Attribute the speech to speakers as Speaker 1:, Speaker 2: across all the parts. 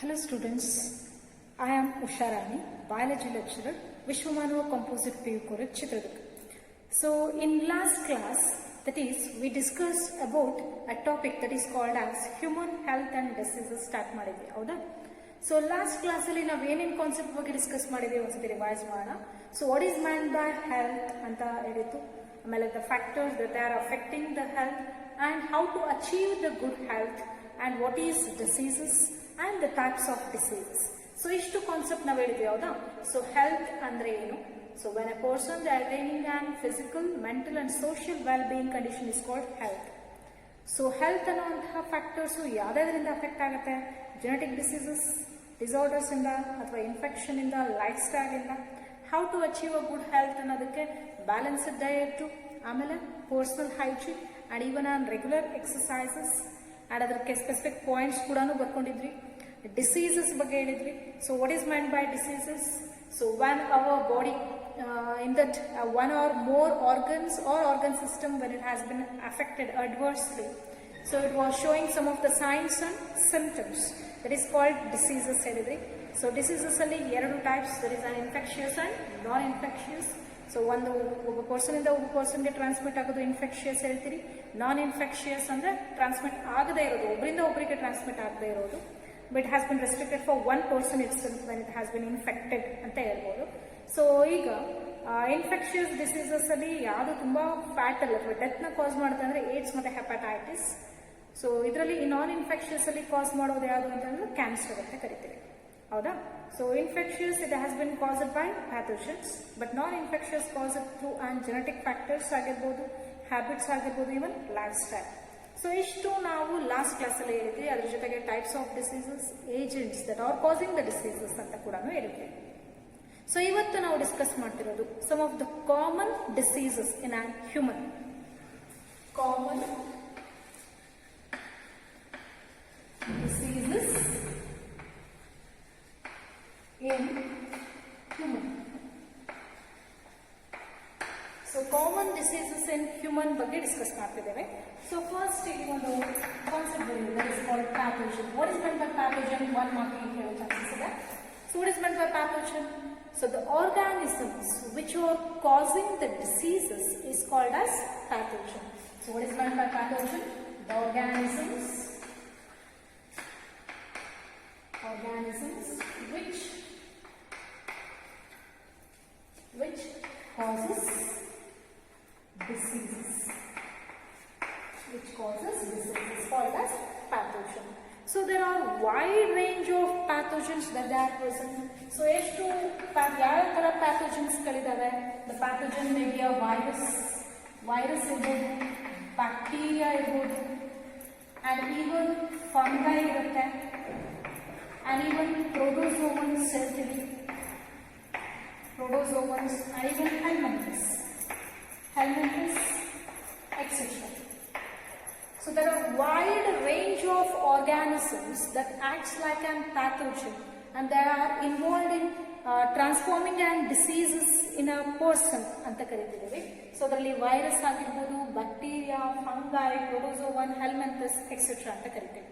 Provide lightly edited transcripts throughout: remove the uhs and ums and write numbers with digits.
Speaker 1: Hello students, I am Usharani, biology lecturer, Vishwamanava Composite PU College, Chitradurga. So in last class, that is, we discussed about a topic that is called as human health and diseases start ಮಾಡಿದ್ವಿ ಹೌದಾ. So last ಕ್ಲಾಸಲ್ಲಿ ನಾವು ಏನೇನು concept ಬಗ್ಗೆ discuss ಮಾಡಿದ್ವಿ ಒಂದ್ಸತಿ revise ಮಾಡೋಣ. So what is mean by health ಅಂತ ಹೇಳಿತ್ತು, ಆಮೇಲೆ the factors that are affecting the health and how to achieve the good health and what is diseases and the types of diseases. So ಇಷ್ಟು concept ನಾವು ಹೇಳಿದ್ವಿ ಹೌದಾ. So health ಅಂದ್ರೆ ಏನು? So when a person attaining and physical, mental and social well being condition is called health. So health ಅನ್ನುವಂತಹ factors ಯಾವುದ್ರಿಂದ affect ಆಗುತ್ತೆ? Genetic diseases, disorders ಇಂದ ಅಥವಾ ಇನ್ಫೆಕ್ಷನ್ ಇಂದ, ಲೈಫ್ ಸ್ಟೈಲ್ ಇಂದ. How to achieve a good health ಅನ್ನೋದಕ್ಕೆ balanced diet, ಆಮೇಲೆ personal hygiene and even on regular exercises and ಅದಕ್ಕೆ ಸ್ಪೆಸಿಫಿಕ್ ಪಾಯಿಂಟ್ಸ್ ಕೂಡ ಬರ್ಕೊಂಡಿದ್ವಿ. ಡಿಸೀಸಸ್ ಬಗ್ಗೆ ಹೇಳಿದ್ವಿ. So what is meant by diseases? So when our body in that one or more organs or organ system when it has been affected adversely, so it was showing some of the signs and symptoms, that is called diseases ಹೇಳಿದ್ರಿ. So diseases ಅಲ್ಲಿ ಎರಡು types, that is an infectious and non infectious. So ಒಂದು ಒಬ್ಬ person ಇಂದ ಒಬ್ಬ ಪರ್ಸನ್ಗೆ transmit ಆಗೋದು infectious ಹೇಳ್ತೀರಿ. ನಾನ್ infectious ಅಂದ್ರೆ ಟ್ರಾನ್ಸ್ಮಿಟ್ ಆಗದೇ ಇರೋದು, ಒಬ್ಬರಿಂದ ಒಬ್ಬರಿಗೆ ಟ್ರಾನ್ಸ್ಮಿಟ್ ಆಗದೇ ಇರೋದು, but has been restricted for one person it's when it has bin infected ಅಂತ ಹೇಳ್ಬೋದು. ಸೊ ಈಗ ಇನ್ಫೆಕ್ಷಿಯಸ್ ಡಿಸೀಸಸ್ ಅಲ್ಲಿ ಯಾವುದು ತುಂಬಾ ಫ್ಯಾಟಲ್ ಅಥವಾ ಡೆತ್ ನ ಕಾಸ್ ಮಾಡುತ್ತೆ ಅಂದ್ರೆ ಏಡ್ಸ್ ಮತ್ತೆ ಹೆಪಟೈಟಿಸ್. ಸೊ ಇದರಲ್ಲಿ ಈ ನಾನ್ ಇನ್ಫೆಕ್ಷಿಯಸ್ ಅಲ್ಲಿ ಕಾಸ್ ಮಾಡೋದು ಯಾವುದು ಅಂತಂದ್ರೆ ಕ್ಯಾನ್ಸರ್ ಅಂತ ಕರಿತೀವಿ ಹೌದಾ. So infectious it has been caused by pathogens, but non infectious cause through and genetic factors ಆಗಿರ್ಬೋದು, ಹ್ಯಾಬಿಟ್ಸ್ ಆಗಿರ್ಬೋದು, ಇವನ್ ಲೈಫ್ ಸ್ಟೈಲ್. ಸೊ ಇಷ್ಟು ನಾವು ಲಾಸ್ಟ್ ಕ್ಲಾಸಲ್ಲಿ ಹೇಳಿದ್ವಿ. ಅದ್ರ ಜೊತೆಗೆ types of diseases, agents that are causing the diseases ಅಂತ ಕೂಡ ಹೇಳಿದ್ವಿ. ಸೊ ಇವತ್ತು ನಾವು ಡಿಸ್ಕಸ್ ಮಾಡ್ತಿರೋದು some of the common diseases in on human. Common diseases in human. So common diseases in human ಬಗ್ಗೆ ಡಿಸ್ಕಸ್ ಮಾಡ್ತಿದ್ದೇವೆ. ಸೊ ಫಸ್ಟ್ ಇಲ್ಲಿ ಒಂದು ಕಾನ್ಸೆಪ್ಟ್ ಬರುತ್ತೆ, that is called pathogen. What is meant by pathogen? One marking ಹೇಳೋ chances ಇದೆ. So what is meant by pathogen? So the organisms which are causing the diseases is called as pathogen. So what is meant by pathogen? The organisms which causes diseases, is called as pathogen. So there are wide range of pathogens that they are present. So ಎಷ್ಟು ಯಾವ ತರ pathogens ಗಳಿದಾವೆ? The pathogen may be a virus ಇರ್ಬೋದು, bacteria ಇರ್ಬೋದು, and even fungi ಇರುತ್ತೆ, and even protozoans ಹೇಳ್ತೀವಿ, protozoans, and even helminths etcetera. So there are wide range of organisms that acts like an pathogen and they are involved in transforming and diseases in a person ಅಂತ ಕರೀತಿದ್ದೀವಿ. So ಅದರಲ್ಲಿ virus ಆಗಿರ್ಬೋದು, bacteria, fungi, protozoan, ಹೆಲ್ಮೆಂಥಸ್ etcetera ಅಂತ ಕರಿತೀವಿ.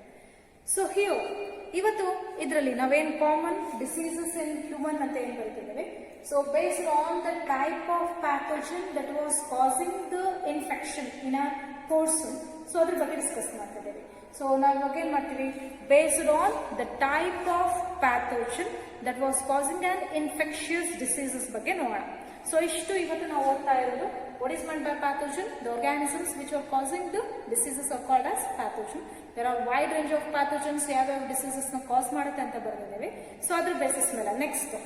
Speaker 1: So here ಇವತ್ತು ಇದರಲ್ಲಿ ನಾವೇನು common diseases in human ಅಂತ ಏನು ಕರಿತಿದ್ದೀವಿ. So based on the type of pathogen that was causing the infection in a person, so ಅದ್ರ ಬಗ್ಗೆ ಡಿಸ್ಕಸ್ ಮಾಡ್ತಿದ್ದೀವಿ. ಸೊ ನಾವು ಇವಾಗ ಏನ್ ಮಾಡ್ತೀವಿ? Based on the type of pathogen that was causing an infectious diseases ಬಗ್ಗೆ ನೋಡೋಣ. ಸೊ ಇಷ್ಟು ಇವತ್ತು ನಾವು ಓದ್ತಾ ಇರೋದು. What is meant by pathogen? The organisms which are causing the diseases are called as pathogen. There are wide range of pathogens ಯಾವ್ಯಾವ diseases ನ cause ಮಾಡುತ್ತೆ ಅಂತ ಬರ್ತಿದ್ದೇವೆ. ಸೊ ಅದ್ರ ಬೇಸಿಸ್ ಮೇಲೆ next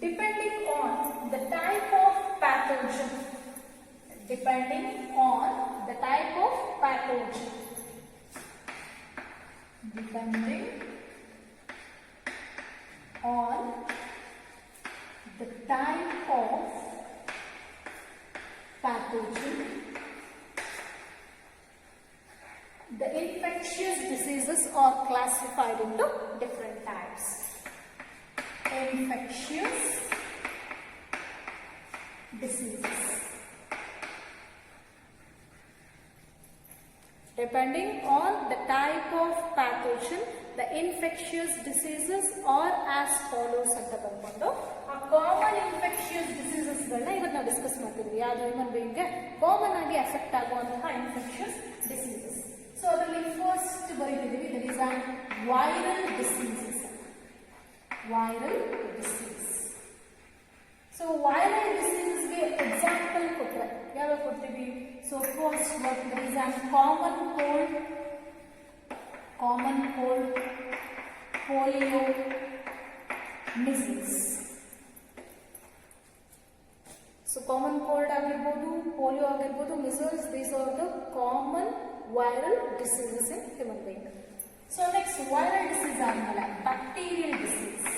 Speaker 1: depending on the type of pathogen, depending on the type of pathogen, depending on the type of pathogen, the infectious diseases are classified into different types. Infectious diseases. Depending on the type of pathogen, the infectious diseases are as follows ಅಂತ ಬಂದ್ಕೊಂಡು ಆ common infectious diseases ಗಳನ್ನ ಇವತ್ತು ನಾವು discuss ಮಾಡ್ತಿದ್ವಿ. ಯಾವುದು human being ಗೆ common ಆಗಿ affect ಆಗುವಂತಹ ಇನ್ಫೆಕ್ಷಿಯಸ್ ಡಿಸೀಸಸ್. ಸೊ ಅದರಲ್ಲಿ ಫಸ್ಟ್ ಬರೀತಿದ್ದೀವಿ, that is an viral diseases. Viral disease. So viral diseases ಗೆ ಎಕ್ಸಾಂಪಲ್ ಕೊಟ್ಟರೆ ಯಾವಾಗ ಕೊಡ್ತೀವಿ? So first work that is an common cold, polio, measles. So common cold ಆಗಿರ್ಬೋದು, ಪೋಲಿಯೋ ಆಗಿರ್ಬೋದು, measles, these are the common viral diseases in human being. So next viral disease ಆದ್ಮೇಲೆ bacterial disease.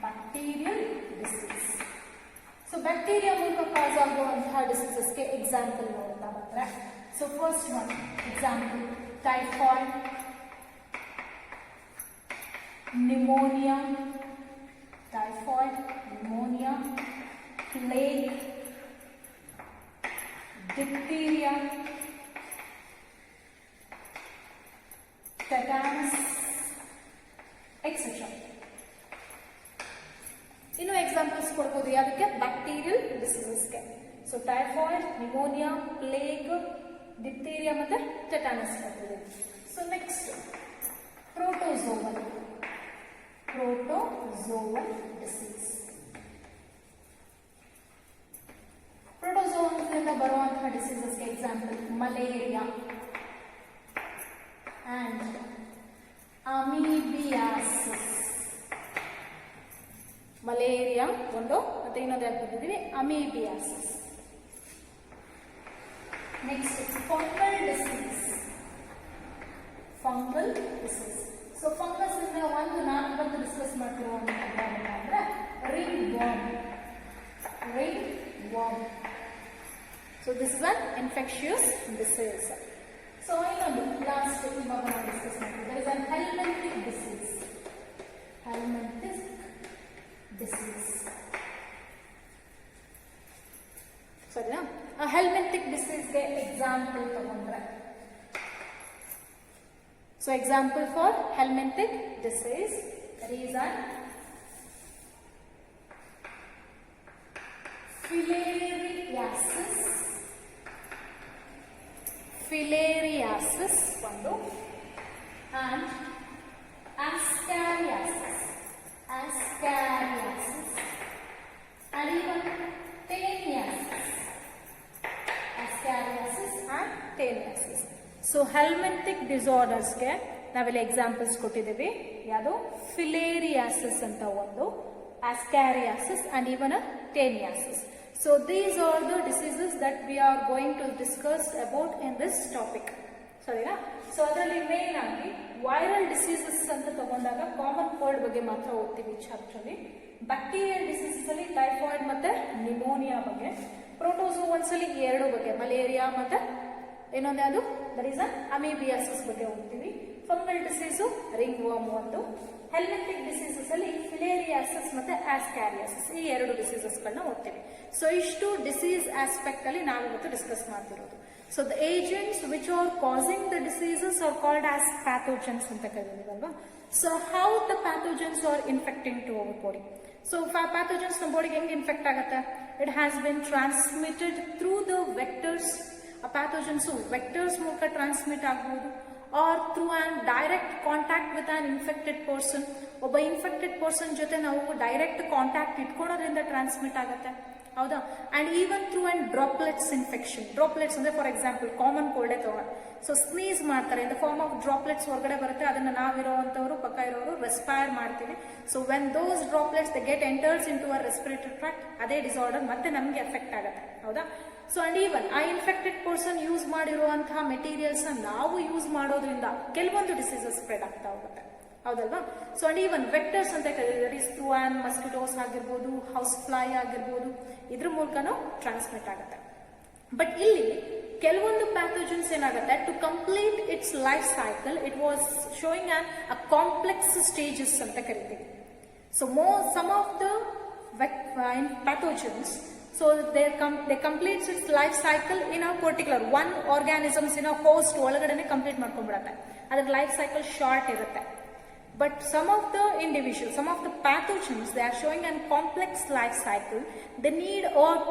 Speaker 1: Bacterial disease. So bacteria ಮೂಲಕ ಕಾಸ್ ಆಗುವಂತಹ ಡಿಸೀಸಸ್ಗೆ example ನೋಡ್ತಾ ಬಂದ್ರೆ, so first one example typhoid, pneumonia, plague, diphtheria, tetanus, etc. ಇನ್ನು examples ಕೊಡ್ಬೋದು ಯಾವುದಕ್ಕೆ? Bacterial ಡಿಸೀಸಸ್ಗೆ. So typhoid, pneumonia, plague, diphtheria ಮತ್ತೆ ಟೆಟಾನಸ್ ಬರ್ತದೆ. So next protozoal disease. ಪ್ರೋಟೋಜೋವಲ್ನಿಂದ ಬರುವಂತಹ ಡಿಸೀಸಸ್ಗೆ example malaria and amoebiasis. Malaria ಒಂದು, ಮತ್ತೆ ಇನ್ನೊಂದು ಯಾಕೆ ಬರ್ತಿದ್ದೀವಿ? Amoebiasis. Next fungal disease. So fungus ಇಂದ ಒಂದು ನಾನು ಬಂದು ಡಿಸ್ಕಸ್ ಮಾಡ್ತಿರುವಂತದ್ದು ಅಂದ್ರೆ ringworm. So this is an infectious disease. So ಇನ್ನೊಂದು ಲಾಸ್ಟ್ ಇವಾಗ ನಾವು ಡಿಸ್ಕಸ್ ಮಾಡ್ತೀವಿ, that is an helminthic disease. ಸರಿನಾ? ಹೆಲ್ಮೆಂಟಿಕ್ ಡಿಸೀಸ್ಗೆ ಎಕ್ಸಾಂಪಲ್ ತಗೊಂಡ್ರೆ, so example for helminthic disease reason filariasis ಒಂದು, and ascariasis, and even taniasis. Ascariasis and taniasis. So helminthic disorders ಗೆ ನಾವೆಲ್ಲ ಎಕ್ಸಾಂಪಲ್ಸ್ ಕೊಟ್ಟಿದ್ದೀವಿ. ಯಾವುದು? ಫಿಲೇರಿಯಾಸಿಸ್ ಅಂತ ಒಂದು, ascariasis and even a taniasis. So these are the diseases that we are going to discuss about in this topic. ಸರಿನಾ? So ಅದರಲ್ಲಿ main ಆಗಿ viral diseases ಅಂತ ತಗೊಂಡಾಗ ಕಾಮನ್ ಕೋಲ್ಡ್ ಬಗ್ಗೆ ಮಾತ್ರ ಓದ್ತೀವಿ ಚಾಪ್ಟರ್. ಬ್ಯಾಕ್ಟೀರಿಯಲ್ ಡಿಸೀಸಸ್ ಅಲ್ಲಿ ಟೈಫಾಯ್ಡ್ ಮತ್ತೆ ನ್ಯೂಮೋನಿಯಾ ಬಗ್ಗೆ, ಪ್ರೋಟೋಜೋವನ್ಸ್ ಅಲ್ಲಿ ಎರಡು ಬಗ್ಗೆ, ಮಲೇರಿಯಾ ಮತ್ತೆ ಇನ್ನೊಂದು ಯಾವುದು? ದಟ್ ಈಸ್ ಅಮೀಬಿಯಾಸಿಸ್ ಬಗ್ಗೆ ಓದ್ತೀವಿ. ಫಂಗಲ್ ಡಿಸೀಸು ರಿಂಗ್ ವಾರ್ಮ್ ಒಂದು, ಹೆಲ್ಮೆಂಟಿಕ್ ಡಿಸೀಸಸ್ ಅಲ್ಲಿ ಫಿಲೇರಿಯಾಸಿಸ್ ಮತ್ತೆ ಆಸ್ಕ್ಯಾರಿಯಾಸಿಸ್, ಈ ಎರಡು ಡಿಸೀಸಸ್ ಗಳನ್ನ ಓದ್ತೀವಿ. ಸೊ ಇಷ್ಟು ಡಿಸೀಸ್ ಆಸ್ಪೆಕ್ಟ್ ಅಲ್ಲಿ ನಾವಿವತ್ತು ಡಿಸ್ಕಸ್ ಮಾಡ್ತಿರೋದು. So the agents which are causing the diseases are called as pathogens ಅಂತ ಕರೀತೀವಲ್ವಾ. So how the pathogens are infecting to our body? So pathogens ನಮ್ಮ ಬಾಡಿಗೆ ಹೆಂಗೆ ಇನ್ಫೆಕ್ಟ್ ಆಗುತ್ತೆ? It has been transmitted through the vectors. ಆ pathogens vectors ಮೂಲಕ transmit ಆಗಬಹುದು, or through an direct contact with an infected person. ಒಬ್ಬ infected person ಜೊತೆ ನಾವು ಡೈರೆಕ್ಟ್ ಕಾಂಟ್ಯಾಕ್ಟ್ ಇಟ್ಕೊಳ್ಳೋದ್ರಿಂದ ಟ್ರಾನ್ಸ್ಮಿಟ್ ಆಗುತ್ತೆ, ಹೌದಾ? And even through and droplets infection. Droplets ಅಂದ್ರೆ ಫಾರ್ ಎಕ್ಸಾಂಪಲ್ ಕಾಮನ್ ಕೋಲ್ಡೇ ತಗೊಂಡು ಸೊ ಸ್ನೀಸ್ ಮಾಡ್ತಾರೆ, in the form of droplets ಹೊರಗಡೆ ಬರುತ್ತೆ, ಅದನ್ನ ನಾವಿರೋವಂಥವ್ರು ಪಕ್ಕ ಇರೋರು ರೆಸ್ಪೈರ್ ಮಾಡ್ತೀವಿ. So when those droplets the get enters in to our respiratory tract, ಅದೇ ಡಿಸಾರ್ಡರ್ ಮತ್ತೆ ನಮಗೆ ಎಫೆಕ್ಟ್ ಆಗುತ್ತೆ, ಹೌದಾ? ಸೊ ಅಂಡ್ ಈವನ್ ಆ ಇನ್ಫೆಕ್ಟೆಡ್ ಪರ್ಸನ್ ಯೂಸ್ ಮಾಡಿರುವಂತಹ ಮೆಟೀರಿಯಲ್ಸ್ ನಾವು ಯೂಸ್ ಮಾಡೋದ್ರಿಂದ ಕೆಲವೊಂದು ಡಿಸೀಸಸ್ ಸ್ಪ್ರೆಡ್ ಆಗ್ತಾ ಹೋಗುತ್ತೆ, ಹೌದಲ್ವಾ? ಸೊ ಅಂಡ್ ಈವನ್ ವೆಕ್ಟರ್ಸ್ ಅಂತ ಕರೀತಾರೆ, ಥ್ರೂ ಆನ್ ಮಸ್ಕಿಟೋಸ್ ಆಗಿರ್ಬೋದು, ಹೌಸ್ ಫ್ಲೈ ಆಗಿರ್ಬೋದು, ಇದ್ರ ಮೂಲಕನೂ ಟ್ರಾನ್ಸ್ಮಿಟ್ ಆಗುತ್ತೆ. ಬಟ್ ಇಲ್ಲಿ ಕೆಲವೊಂದು ಪ್ಯಾಥೋಜನ್ಸ್ ಏನಾಗುತ್ತೆ, to complete its life cycle it was showing a complex stages ಅಂತ ಕರಿತೀವಿ. So some of the pathogens so they completes its life cycle in a particular one organisms in a host ಒಳಗಡೆನೆ complete ಮಾಡ್ಕೊಂಡ್ಬಿಡತ್ತೆ. ಅದ್ರ life cycle short ಇರುತ್ತೆ. But some of the individuals, some of the pathogens, they are showing a complex life cycle. They need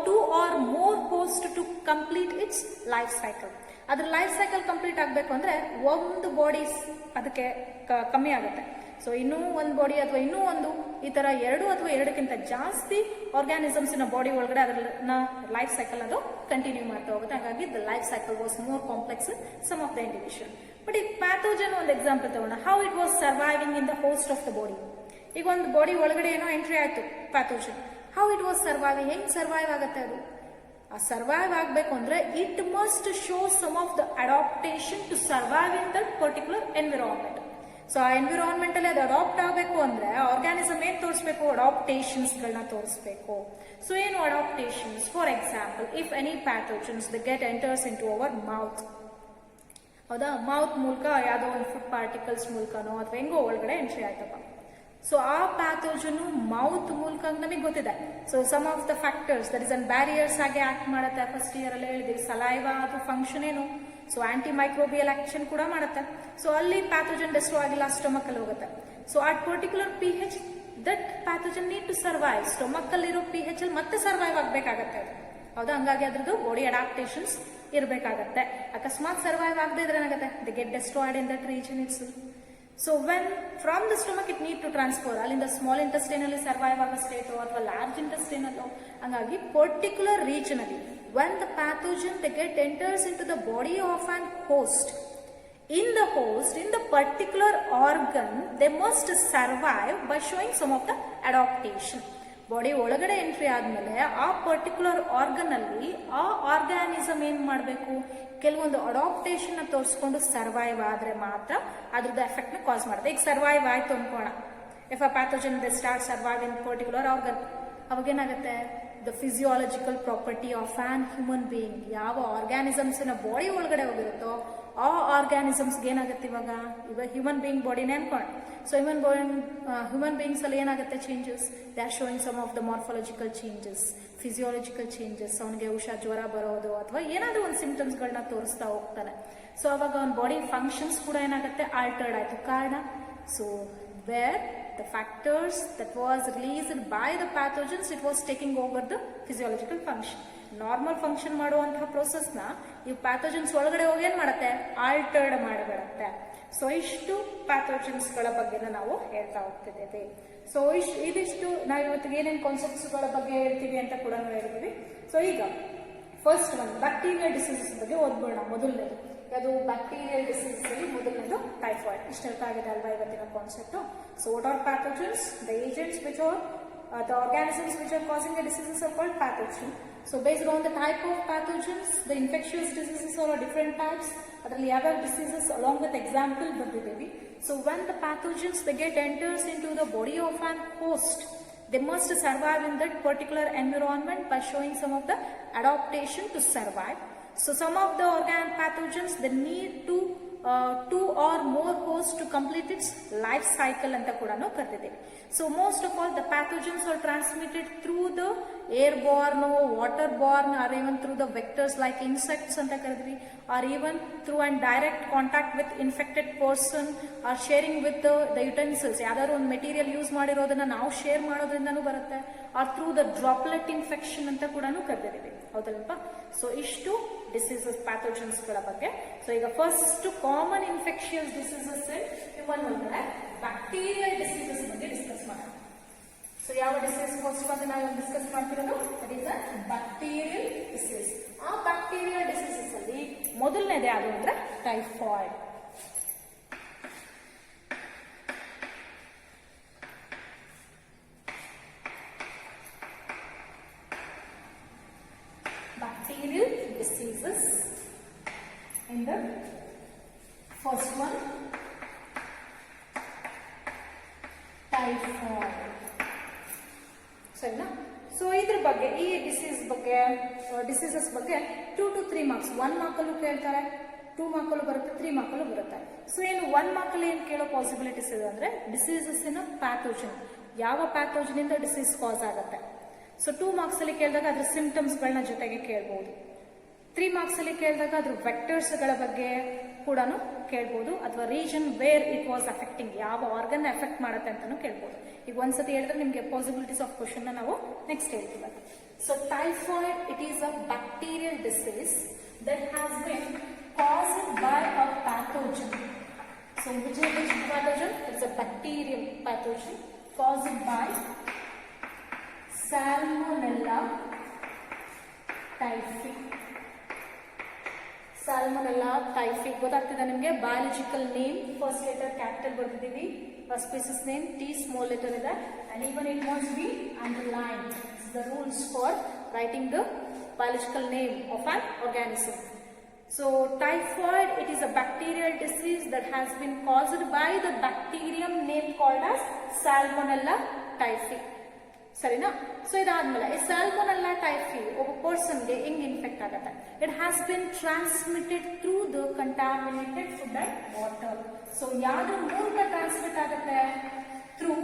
Speaker 1: two or more hosts to complete its life cycle. ಅದ್ರ life cycle complete ಆಗಬೇಕು ಅಂದ್ರೆ ಒಂದು body ಅದಕ್ಕೆ ಕಮ್ಮಿ ಆಗುತ್ತೆ. So ಇನ್ನೂ ಒಂದು body ಅಥವಾ ಇನ್ನೂ ಒಂದು ಈ ತರ 2 ಅಥವಾ 2ಕ್ಕಿಂತ ಜಾಸ್ತಿ ಆರ್ಗ್ಯಾನಿಸಮ್ಸ್ ನ ಬಾಡಿ ಒಳಗಡೆ ಅದನ್ನ ಲೈಫ್ ಸೈಕಲ್ ಅದು ಕಂಟಿನ್ಯೂ ಮಾಡ್ತಾ ಹೋಗುತ್ತೆ. ಹಾಗಾಗಿ the life cycle was more complex some of the individual. But ಈ ಪ್ಯಾಥೋಜನ್ ಒಂದು ಎಕ್ಸಾಂಪಲ್ ತಗೋಣ. How it was surviving in the host of the body. ಈಗ ಒಂದು ಬಾಡಿ ಒಳಗಡೆ ಏನೋ ಎಂಟ್ರಿ ಆಯ್ತು pathogen. How it was surviving, ಹೆಂಗ್ ಸರ್ವೈವ್ ಆಗುತ್ತೆ ಅದು? ಆ ಸರ್ವೈವ್ ಆಗಬೇಕು ಅಂದ್ರೆ it must show some of the adaptation to survive in that particular environment. So ಆ ಎನ್ವಿರಾನ್ಮೆಂಟ್ ಅಲ್ಲಿ ಅದು ಅಡಾಪ್ಟ್ ಆಗಬೇಕು ಅಂದ್ರೆ ಆರ್ಗ್ಯಾನಿಸಮ್ ಏನ್ ತೋರಿಸಬೇಕು? ಅಡಾಪ್ಟೇಷನ್ಸ್ ಗಳನ್ನ ತೋರಿಸಬೇಕು. ಸೊ ಏನು adaptations? For example, if any pathogens the get enters in to our mouth, ಹೌದಾ, ಮೌತ್ ಮೂಲಕ ಯಾವುದೋ ಒಂದು ಫುಡ್ ಪಾರ್ಟಿಕಲ್ಸ್ ಮೂಲಕನೋ ಅಥವಾ ಹೆಂಗೋ ಒಳಗಡೆ ಎಂಟ್ರಿ ಆಯ್ತಪ್ಪ. ಸೊ ಆ ಪ್ಯಾಥೋಜನ್ ಮೌತ್ ಮೂಲಕ ನಮಗೆ ಗೊತ್ತಿದೆ. So some of the factors that is an barriers ಆಗಿ ಆಕ್ಟ್ ಮಾಡುತ್ತೆ. ಫಸ್ಟ್ ಇಯರ್ ಅಲ್ಲಿ ಹೇಳಿದ್ವಿ ಸಲೈವಾ ಅದು ಫಂಕ್ಷನ್ ಏನು, ಸೊ ಆಂಟಿ ಮೈಕ್ರೋಬಿಯಲ್ ಆಕ್ಷನ್ ಕೂಡ ಮಾಡುತ್ತೆ. ಸೊ ಅಲ್ಲಿ ಪ್ಯಾಥೋಜನ್ ಡೆಸ್ಟ್ರೋ ಆಗಿಲ್ಲ, ಸ್ಟೊಮಕ್ ಅಲ್ಲಿ ಹೋಗುತ್ತೆ. So at particular pH that pathogen need to survive. Stomach ಅಲ್ಲಿರೋ pH ಅಲ್ಲಿ ಮತ್ತೆ ಸರ್ವೈವ್ ಆಗ್ಬೇಕಾಗತ್ತೆ ಅದು, ಹೌದಾ. ಹಂಗಾಗಿ ಅದ್ರದ್ದು ಬಾಡಿ ಅಡಾಪ್ಟೇಷನ್ಸ್ ಇರಬೇಕಾಗತ್ತೆ. ಅಕಸ್ಮಾತ್ ಸರ್ವೈವ್ ಆಗದೆ ಇದ್ರೆ ಏನಾಗುತ್ತೆ? They get destroyed in that region it's. So when from the stomach it need to transfer ಅಲ್ಲಿಂದ ಸ್ಮಾಲ್ ಇಂಟೆಸ್ಟೈನ್ ಅಲ್ಲಿ ಸರ್ವೈವ್ ಆಗೋ ಸ್ಟೇಟ್ ಅಥವಾ ಲಾರ್ಜ್ ಇಂಟೆಸ್ಟೈನ್ ಅಲ್ಲೋ. ಹಂಗಾಗಿ ಪರ್ಟಿಕ್ಯುಲರ್ ರೀಜನ್ ಅಲ್ಲಿ when the pathogen they get enters into the body of an host, in the particular organ they must survive by showing some of the adaptation. Body ಒಳಗಡೆ entry ಆದ್ಮೇಲೆ ಆ particular organ ಅಲ್ಲಿ ಆ organism ಏನ್ ಮಾಡಬೇಕು? ಕೆಲವೊಂದು adaptation ತೋರಿಸ್ಕೊಂಡು survive ಆದ್ರೆ ಮಾತ್ರ ಅದ್ರದ್ದು ಎಫೆಕ್ಟ್ ನ ಕಾಸ್ ಮಾಡುತ್ತೆ. ಈಗ ಸರ್ವೈವ್ ಆಯ್ತು ಅನ್ಕೋಣ, if a pathogen they start survive in particular organ, ಅವಾಗ ಏನಾಗುತ್ತೆ? The physiological property of an human being, ಯಾವ ಆರ್ಗ್ಯಾನಿಸಮ್ಸ್ ನ ಬಾಡಿ ಒಳಗಡೆ ಹೋಗಿರುತ್ತೋ ಆ ಆರ್ಗ್ಯಾನಿಸಮ್ಸ್ ಏನಾಗುತ್ತೆ? ಇವಾಗ ಹ್ಯೂಮನ್ ಬೀಯಿಂಗ್ ಬಾಡಿನೇ ಅನ್ಕೊಂಡು, ಸೊ ಹ್ಯೂಮನ್ ಬೀಯಿಂಗ್ಸ್ ಅಲ್ಲಿ ಏನಾಗುತ್ತೆ? Changes. They are showing some of the morphological changes, physiological changes. ಅವನಿಗೆ ಜ್ವರ ಬರೋದು ಅಥವಾ ಏನಾದ್ರೂ ಒಂದು ಸಿಂಪ್ಟಮ್ಸ್ ಗಳನ್ನ ತೋರಿಸ್ತಾ ಹೋಗ್ತಾನೆ. ಸೊ ಅವಾಗ ಅವನ ಬಾಡಿ ಫಂಕ್ಷನ್ಸ್ ಕೂಡ ಏನಾಗುತ್ತೆ? ಆಲ್ಟರ್ಡ್ ಆಯ್ತು. ಕಾರಣ, so where the factors that was released by the pathogens, it was taking over the physiological function. Normal function ಮಾಡುವಂತಹ ಪ್ರೋಸೆಸ್ ನ ಈ ಪ್ಯಾಥೋಜನ್ಸ್ ಒಳಗಡೆ ಹೋಗಿ ಏನ್ ಮಾಡುತ್ತೆ? ಆಲ್ಟರ್ಡ್ ಮಾಡಿಬಿಡುತ್ತೆ. ಸೊ ಇಷ್ಟು ಪ್ಯಾಥೋಜನ್ಸ್ ಗಳ ಬಗ್ಗೆ ನಾವು ಹೇಳ್ತಾ ಹೋಗ್ತಿದ್ದೇವೆ. ಸೊ ಇದಿಷ್ಟು ನಾವು ಇವತ್ತಿಗೆ ಏನೇನು ಕಾನ್ಸೆಪ್ಟ್ಸ್ ಗಳ ಬಗ್ಗೆ ಹೇಳ್ತೀವಿ ಅಂತ ಕೂಡ ಹೇಳಿದ್ವಿ. ಸೊ ಈಗ ಫಸ್ಟ್ ಒಂದು ಬ್ಯಾಕ್ಟೀರಿಯಲ್ ಡಿಸೀಸಸ್ ಬಗ್ಗೆ ಓದ್ಬೋಣ. ಮೊದಲನೇದು ಅದು ಬ್ಯಾಕ್ಟೀರಿಯಲ್ ಡಿಸೀಸ್ ಅಲ್ಲಿ ಮೊದಲನೇದು ಟೈಫಾಯ್ಡ್. ಇಷ್ಟು ಅರ್ಥ ಆಗಿದೆ ಅಲ್ವಾ ಇವತ್ತಿನ concept? So what are pathogens? The agents which are the organisms which are causing the diseases are called pathogen. So based on the type of pathogens, the infectious diseases are different types. Adರಲ್ಲಿ ಯಾವ diseases along with example ಬರ್ದಿದ್ದೀವಿ. So when the pathogens they get enters into the body of an host, they must survive in that particular environment by showing some of the adaptation to survive. So some of the organ pathogens they need to two or more hosts to complete its life cycle anta kuda ನಾವು ಕರೆದಿದ್ದೀವಿ. So most of all the pathogens are transmitted through the airborne, waterborne, or even through the vectors like insects anta ಕರೆದ್ವಿ, or even through and direct contact with infected person or sharing with the utensils. ಯಾವ್ದಾದ್ರು ಒಂದು material use ಮಾಡಿರೋದನ್ನ ನಾವು share ಮಾಡೋದ್ರಿಂದನೂ ಬರುತ್ತೆ, or through the droplet infection ಅಂತ ಕೂಡ ಕರೆದಿದ್ದೀವಿ. ಹೌದಲ್ವಾ? So ಇಷ್ಟು diseases pathogens ಗಳ ಬಗ್ಗೆ. ಸೊ ಈಗ first common infectious diseases human ಒಳಗಡೆ ಬ್ಯಾಕ್ಟೀರಿಯಲ್ ಡಿಸೀಸಸ್ ಬಗ್ಗೆ ಡಿಸ್ಕಸ್ ಮಾಡೋಣ. ಸೊ ಯಾವ ಡಿಸೀಸ್ ಫಸ್ಟ್ ಬಂದು ನಾವು ಡಿಸ್ಕಸ್ ಮಾಡ್ತಿರೋದು? That is a bacterial disease. ಆ ಬ್ಯಾಕ್ಟೀರಿಯಲ್ ಡಿಸೀಸಸ್ ಅಲ್ಲಿ ಮೊದಲನೇದು ಯಾವುದು ಅಂದ್ರೆ typhoid. Bacterial diseases. In the first one, typhoid. ಸರಿನಾ? ಸೊ ಇದ್ರ ಬಗ್ಗೆ ಈ ಡಿಸೀಸಸ್ ಬಗ್ಗೆ 2 to 3 ಮಾರ್ಕ್ಸ್, 1 ಮಾರ್ಕಲ್ಲೂ ಕೇಳ್ತಾರೆ, 2 ಮಾರ್ಕಲ್ಲೂ ಬರುತ್ತೆ, 3 ಮಾರ್ಕಲ್ಲೂ ಬರುತ್ತೆ. ಸೊ ಏನು 1 ಮಾರ್ಕಲ್ಲಿ ಏನು ಕೇಳೋ ಪಾಸಿಬಿಲಿಟೀಸ್ ಇದೆ ಅಂದ್ರೆ ಡಿಸೀಸಸ್ ಇನ್ ಪ್ಯಾಥೋಜನ್, ಯಾವ ಪ್ಯಾಥೋಜನ್ ಇಂದ ಡಿಸೀಸ್ ಕಾಸ್ ಆಗುತ್ತೆ. ಸೊ 2 ಮಾರ್ಕ್ಸ್ ಅಲ್ಲಿ ಕೇಳಿದಾಗ ಅದ್ರ ಸಿಂಪ್ಟಮ್ಸ್ಗಳನ್ನ ಜೊತೆಗೆ ಕೇಳ್ಬೋದು. 3 ಮಾರ್ಕ್ಸ್ ಅಲ್ಲಿ ಕೇಳಿದಾಗ ಅದ್ರ ವೆಕ್ಟರ್ಸ್ಗಳ ಬಗ್ಗೆ ಕೂಡ ಕೇಳ್ಬೋದು, ಅಥವಾ region where it was affecting, ಯಾವ ಆರ್ಗನ್ ಎಫೆಕ್ಟ್ ಮಾಡುತ್ತೆ ಅಂತಾನು ಕೇಳ್ಬೋದು. ಈಗ ಒಂದ್ಸತಿ ಹೇಳಿದ್ರೆ ನಿಮಗೆ ಪಾಸಿಬಿಲಿಟೀಸ್ ಆಫ್ ಕ್ವಶನ್ ನಾವು ನೆಕ್ಸ್ಟ್ ಹೇಳ್ತೀವಿ. So typhoid it is a bacterial disease that has been caused by a pathogen. So which pathogen? It's a bacterial pathogen caused by Salmonella typhi. Salmonella typhi ಗೊತ್ತಾಗ್ತಿದೆ ನಿಮಗೆ. Biological name first letter capital ಬರ್ತಿದ್ದೀವಿ, species name T small letter ಇದೆ, and even it must be underlined. It's the rules for writing the biological name of an organism. So typhoid, it is a bacterial disease that has been caused by the bacterium name called as Salmonella typhi. ಸರಿನಾ? So ಇದಾದ್ಮೇಲೆ ಈ Salmonella typhi ಒಬ್ಬ ಪರ್ಸನ್ಗೆ ಹೆಂಗ್ infect ಆಗುತ್ತೆ? It has been transmitted through the contaminated food and water. So ಯಾವ್ದ್ರ ಮೂಲಕ transmit ಆಗುತ್ತೆ? Through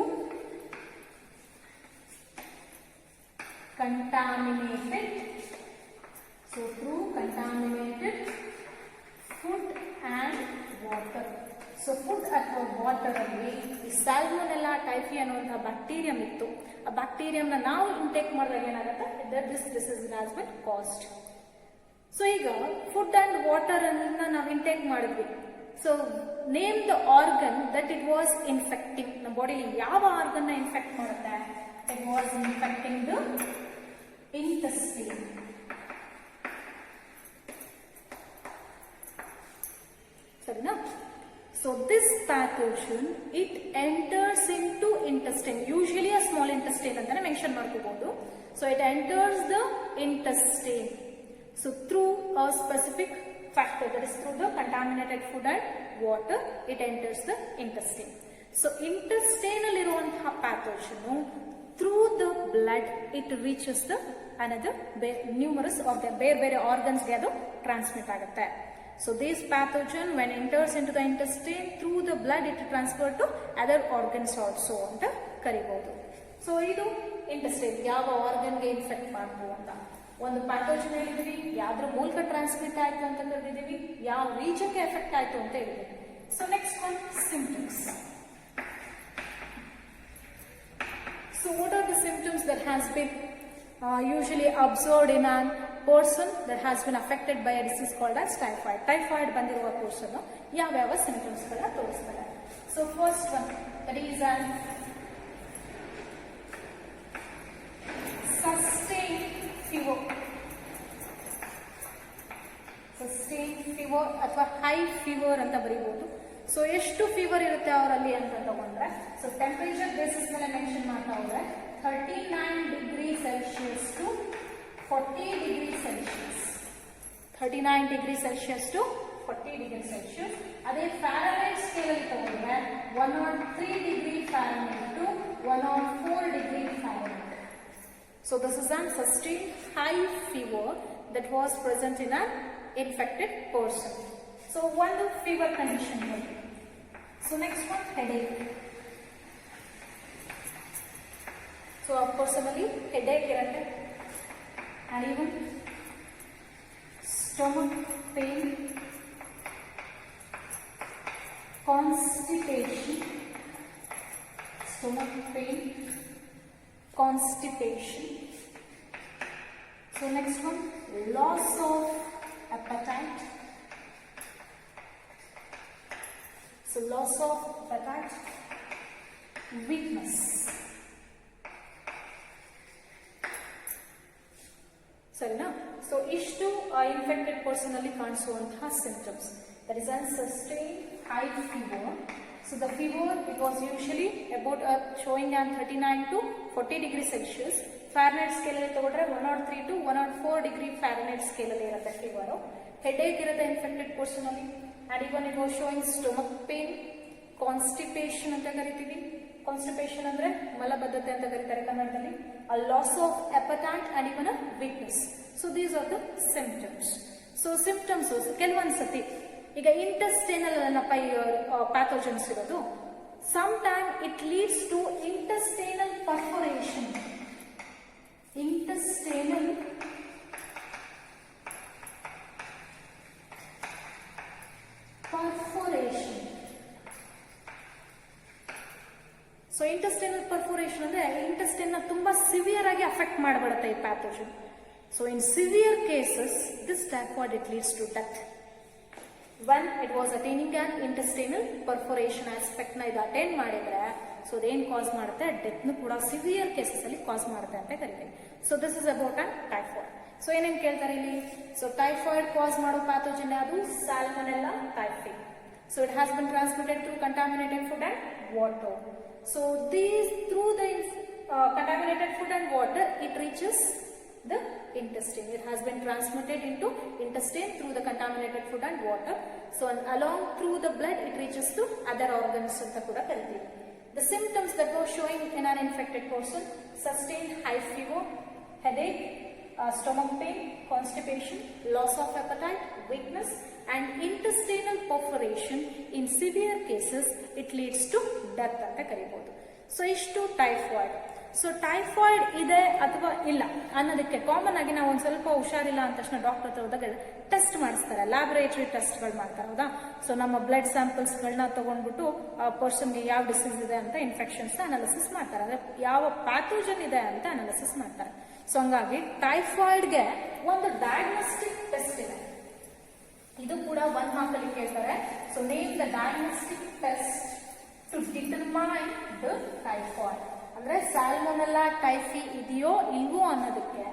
Speaker 1: contaminated, so through contaminated food and water. So food ಅಥವಾ ವಾಟರ್ ಅಲ್ಲಿ ಈ Salmonella typhi ಅನ್ನುವಂತಹ ಬ್ಯಾಕ್ಟೀರಿಯಂ ಇತ್ತು. ಆ ಬ್ಯಾಕ್ಟೀರಿಯಂನ ನಾವು ಇಂಟೇಕ್ ಮಾಡಿದಾಗ ಏನಾಗುತ್ತೆ? This disease has been caused. So ಈಗ ಫುಡ್ ಅಂಡ್ ವಾಟರ್ ಅನ್ನ ನಾವು ಇಂಟೇಕ್ ಮಾಡಿದ್ವಿ. So name the organ that it was infecting. ನಮ್ಮ ಬಾಡಿಲಿ ಯಾವ ಆರ್ಗನ್ ನ ಇನ್ಫೆಕ್ಟ್ ಮಾಡುತ್ತೆ? It was infecting the intestine. Sarina? So this pathogen, it enters into intestine. Usually a small intestine antane mention ಮಾಡ್ಕೋಬಹುದು. So it enters the intestine. So through a specific factor, that is through the contaminated food and water, it enters the intestine. So intestine alliruvanತಹ pathogen through the blood it reaches the another numerous of the ಬೇರೆ organs ಗೆ ಅದು transmit ಆಗುತ್ತೆ. So this pathogen when enters into the intestine through the blood it transferred to other organs also ಅಂತ ಕರಿಬಹುದು. So ಇದು intestine ಯಾವ organ ಗೆ infect ಮಾಡ್ಬೋದು ಅಂತ. ಒಂದು ಪ್ಯಾಥೋಜನ್ ಹೇಳಿದ್ವಿ, ಯಾವ್ದ್ರ ಮೂಲಕ ಟ್ರಾನ್ಸ್ಮಿಟ್ ಆಯ್ತು ಅಂತ ಕರೆದಿದ್ದೀವಿ, ಯಾವ ರೀಜನ್ ಗೆ ಎಫೆಕ್ಟ್ ಆಯ್ತು ಅಂತ ಹೇಳಿದ್ವಿ. So next one symptoms. So what are the symptoms that has been usually observed in a person that has been affected by a disease called as typhoid? Typhoid ಬಂದಿರುವ person ಯಾವ symptoms ಗಳನ್ನ ತೋರಿಸ್ತಾರೆ? So first one, that is an sustained fever. Sustained fever ಅಥವಾ high fever ಅಂತ ಬರೀಬಹುದು. So ಎಷ್ಟು fever ಇರುತ್ತೆ ಅವರಲ್ಲಿ ಅಂತ ತಗೊಂಡ್ರೆ, ಸೊ ಟೆಂಪರೇಚರ್ ಬೇಸಿಸ್ ಮೇಲೆ ಮೆನ್ಷನ್ ಮಾಡ್ತಾ ಹೋದ್ರೆ 39 degree Celsius to 40 degree Celsius. 39 degree Celsius to 40 degree Celsius. ಅದೇ ಫ್ಯಾರನೈಟ್ ಸ್ಕೇಲ್ ಅಲ್ಲಿ ತಗೊಂಡ್ರೆ 103 degree Fahrenheit to 104 degree Fahrenheit. So this is an sustained high fever that was present in an infected person. So one fever condition here. So next one, headache. So personally headache irutte, and even stomach pain, constipation, stomach pain, constipation. So next one, loss of appetite. So loss of appetite, weakness. ಸರಿನಾ? So ಇಷ್ಟು infected person ಅಲ್ಲಿ ಕಾಣಿಸುವಂತಹ symptoms. That is an sustain high fever. So the fever it was usually about showing on 39 to 40 degree Celsius. Fahrenheit scale ಅಲ್ಲಿ ತಗೊಂಡ್ರೆ 103 to 104 degree Fahrenheit scale ಅಲ್ಲಿ ಇರುತ್ತೆ fever. Headache ಇರುತ್ತೆ infected person ಅಲ್ಲಿ. And even it was showing stomach pain, constipation ಅಂತ ಕರಿತೀವಿ. Constipation ಅಂದ್ರೆ ಮಲಬದ್ಧತೆ ಅಂತ ಕರೀತಾರೆ ಕನ್ನಡದಲ್ಲಿ. A loss of appetite and even a weakness. So these are the symptoms. So symptoms ಕೆಲವೊಂದು ಸತಿ ಈಗ ಇಂಟೆಸ್ಟೈನಲ್ ಪ್ಯಾಥೋಜನ್ಸ್ ಇರೋದು, sometime it leads to intestinal perforation. intestinal perforation. So intestinal perforation ಅಂದ್ರೆ ಇಂಟೆಸ್ಟೈನ್ ತುಂಬಾ ಸಿವಿಯರ್ ಆಗಿ ಅಫೆಕ್ಟ್ ಮಾಡಬಿಡುತ್ತೆ ಈ pathogen. So in severe cases this typhoid it leads to death. when it was attaining an intestinal perforation aspect ನ ಇದು attain ಮಾಡಿದ್ರೆ so ಅದೇನ್ ಕಾಸ್ ಮಾಡುತ್ತೆ, ಡೆತ್ ನು ಕೂಡ ಸಿವಿಯರ್ ಕೇಸಸ್ ಅಲ್ಲಿ ಕಾಸ್ ಮಾಡುತ್ತೆ ಅಂತ ಕರಿತೀವಿ. So this is about an typhoid. So ಏನೇನ್ ಕೇಳ್ತಾರೆ ಇಲ್ಲಿ, ಸೊ ಟೈಫಾಯ್ಡ್ ಕಾಸ್ ಮಾಡೋ ಪ್ಯಾಥೋಜನ್ ಯಾವುದು, Salmonella typhi. So it has been transmitted through contaminated food and water. So these through the contaminated food and water it reaches the intestine. It has been transmitted into intestine through the contaminated food and water. So along through the blood it reaches to other organs anta kuda kariತೀವಿ. The symptoms that were showing in an infected person: sustained high fever, headache, stomach pain, constipation, loss of appetite, weakness and intestinal perforation. In severe cases it leads to death ಅಂತ ಕರೀಬಹುದು. So ಇಷ್ಟು typhoid. So typhoid ಇದೆ ಅಥವಾ ಇಲ್ಲ ಅನ್ನೋದಕ್ಕೆ common ಆಗಿ ನಾವು ಒಂದ್ ಸ್ವಲ್ಪ ಹುಷಾರಿಲ್ಲ ಅಂದ ತಕ್ಷಣ ಡಾಕ್ಟರ್ ಹತ್ರ ಹೋದಾಗ ಟೆಸ್ಟ್ ಮಾಡಿಸ್ತಾರೆ, ಲ್ಯಾಬೊರೇಟರಿ ಟೆಸ್ಟ್ಗಳು ಮಾಡ್ತಾರೆ, ಹೌದಾ. ಸೊ ನಮ್ಮ ಬ್ಲಡ್ ಸ್ಯಾಂಪಲ್ಸ್ ಗಳನ್ನ ತಗೊಂಡ್ಬಿಟ್ಟು ಆ ಪರ್ಸನ್ಗೆ ಯಾವ ಡಿಸೀಸ್ ಇದೆ ಅಂತ ಇನ್ಫೆಕ್ಷನ್ಸ್ ಅನಾಲಿಸಿಸ್ ಮಾಡ್ತಾರೆ, ಅಂದ್ರೆ ಯಾವ ಪ್ಯಾಥೋಜನ್ ಇದೆ ಅಂತ ಅನಾಲಿಸಿಸ್ ಮಾಡ್ತಾರೆ. ಸೊ ಹಂಗಾಗಿ ಟೈಫಾಯ್ಡ್ಗೆ ಒಂದು ಡಯಾಗ್ನೋಸ್ಟಿಕ್ ಟೆಸ್ಟ್ ಇದೆ, ಇದು ಕೂಡ 1 ಮಾರ್ಕ್ ಅಲ್ಲಿ ಕೇಳ್ತಾರೆ. So name the diagnostic test to determine the typhoid. ಅಂದ್ರೆ ಸಾಲ್ಮೊನೆಲ್ಲಾ ಟೈಫಿ ಇದೆಯೋ ಇಲ್ವೋ ಅನ್ನೋದಕ್ಕೆ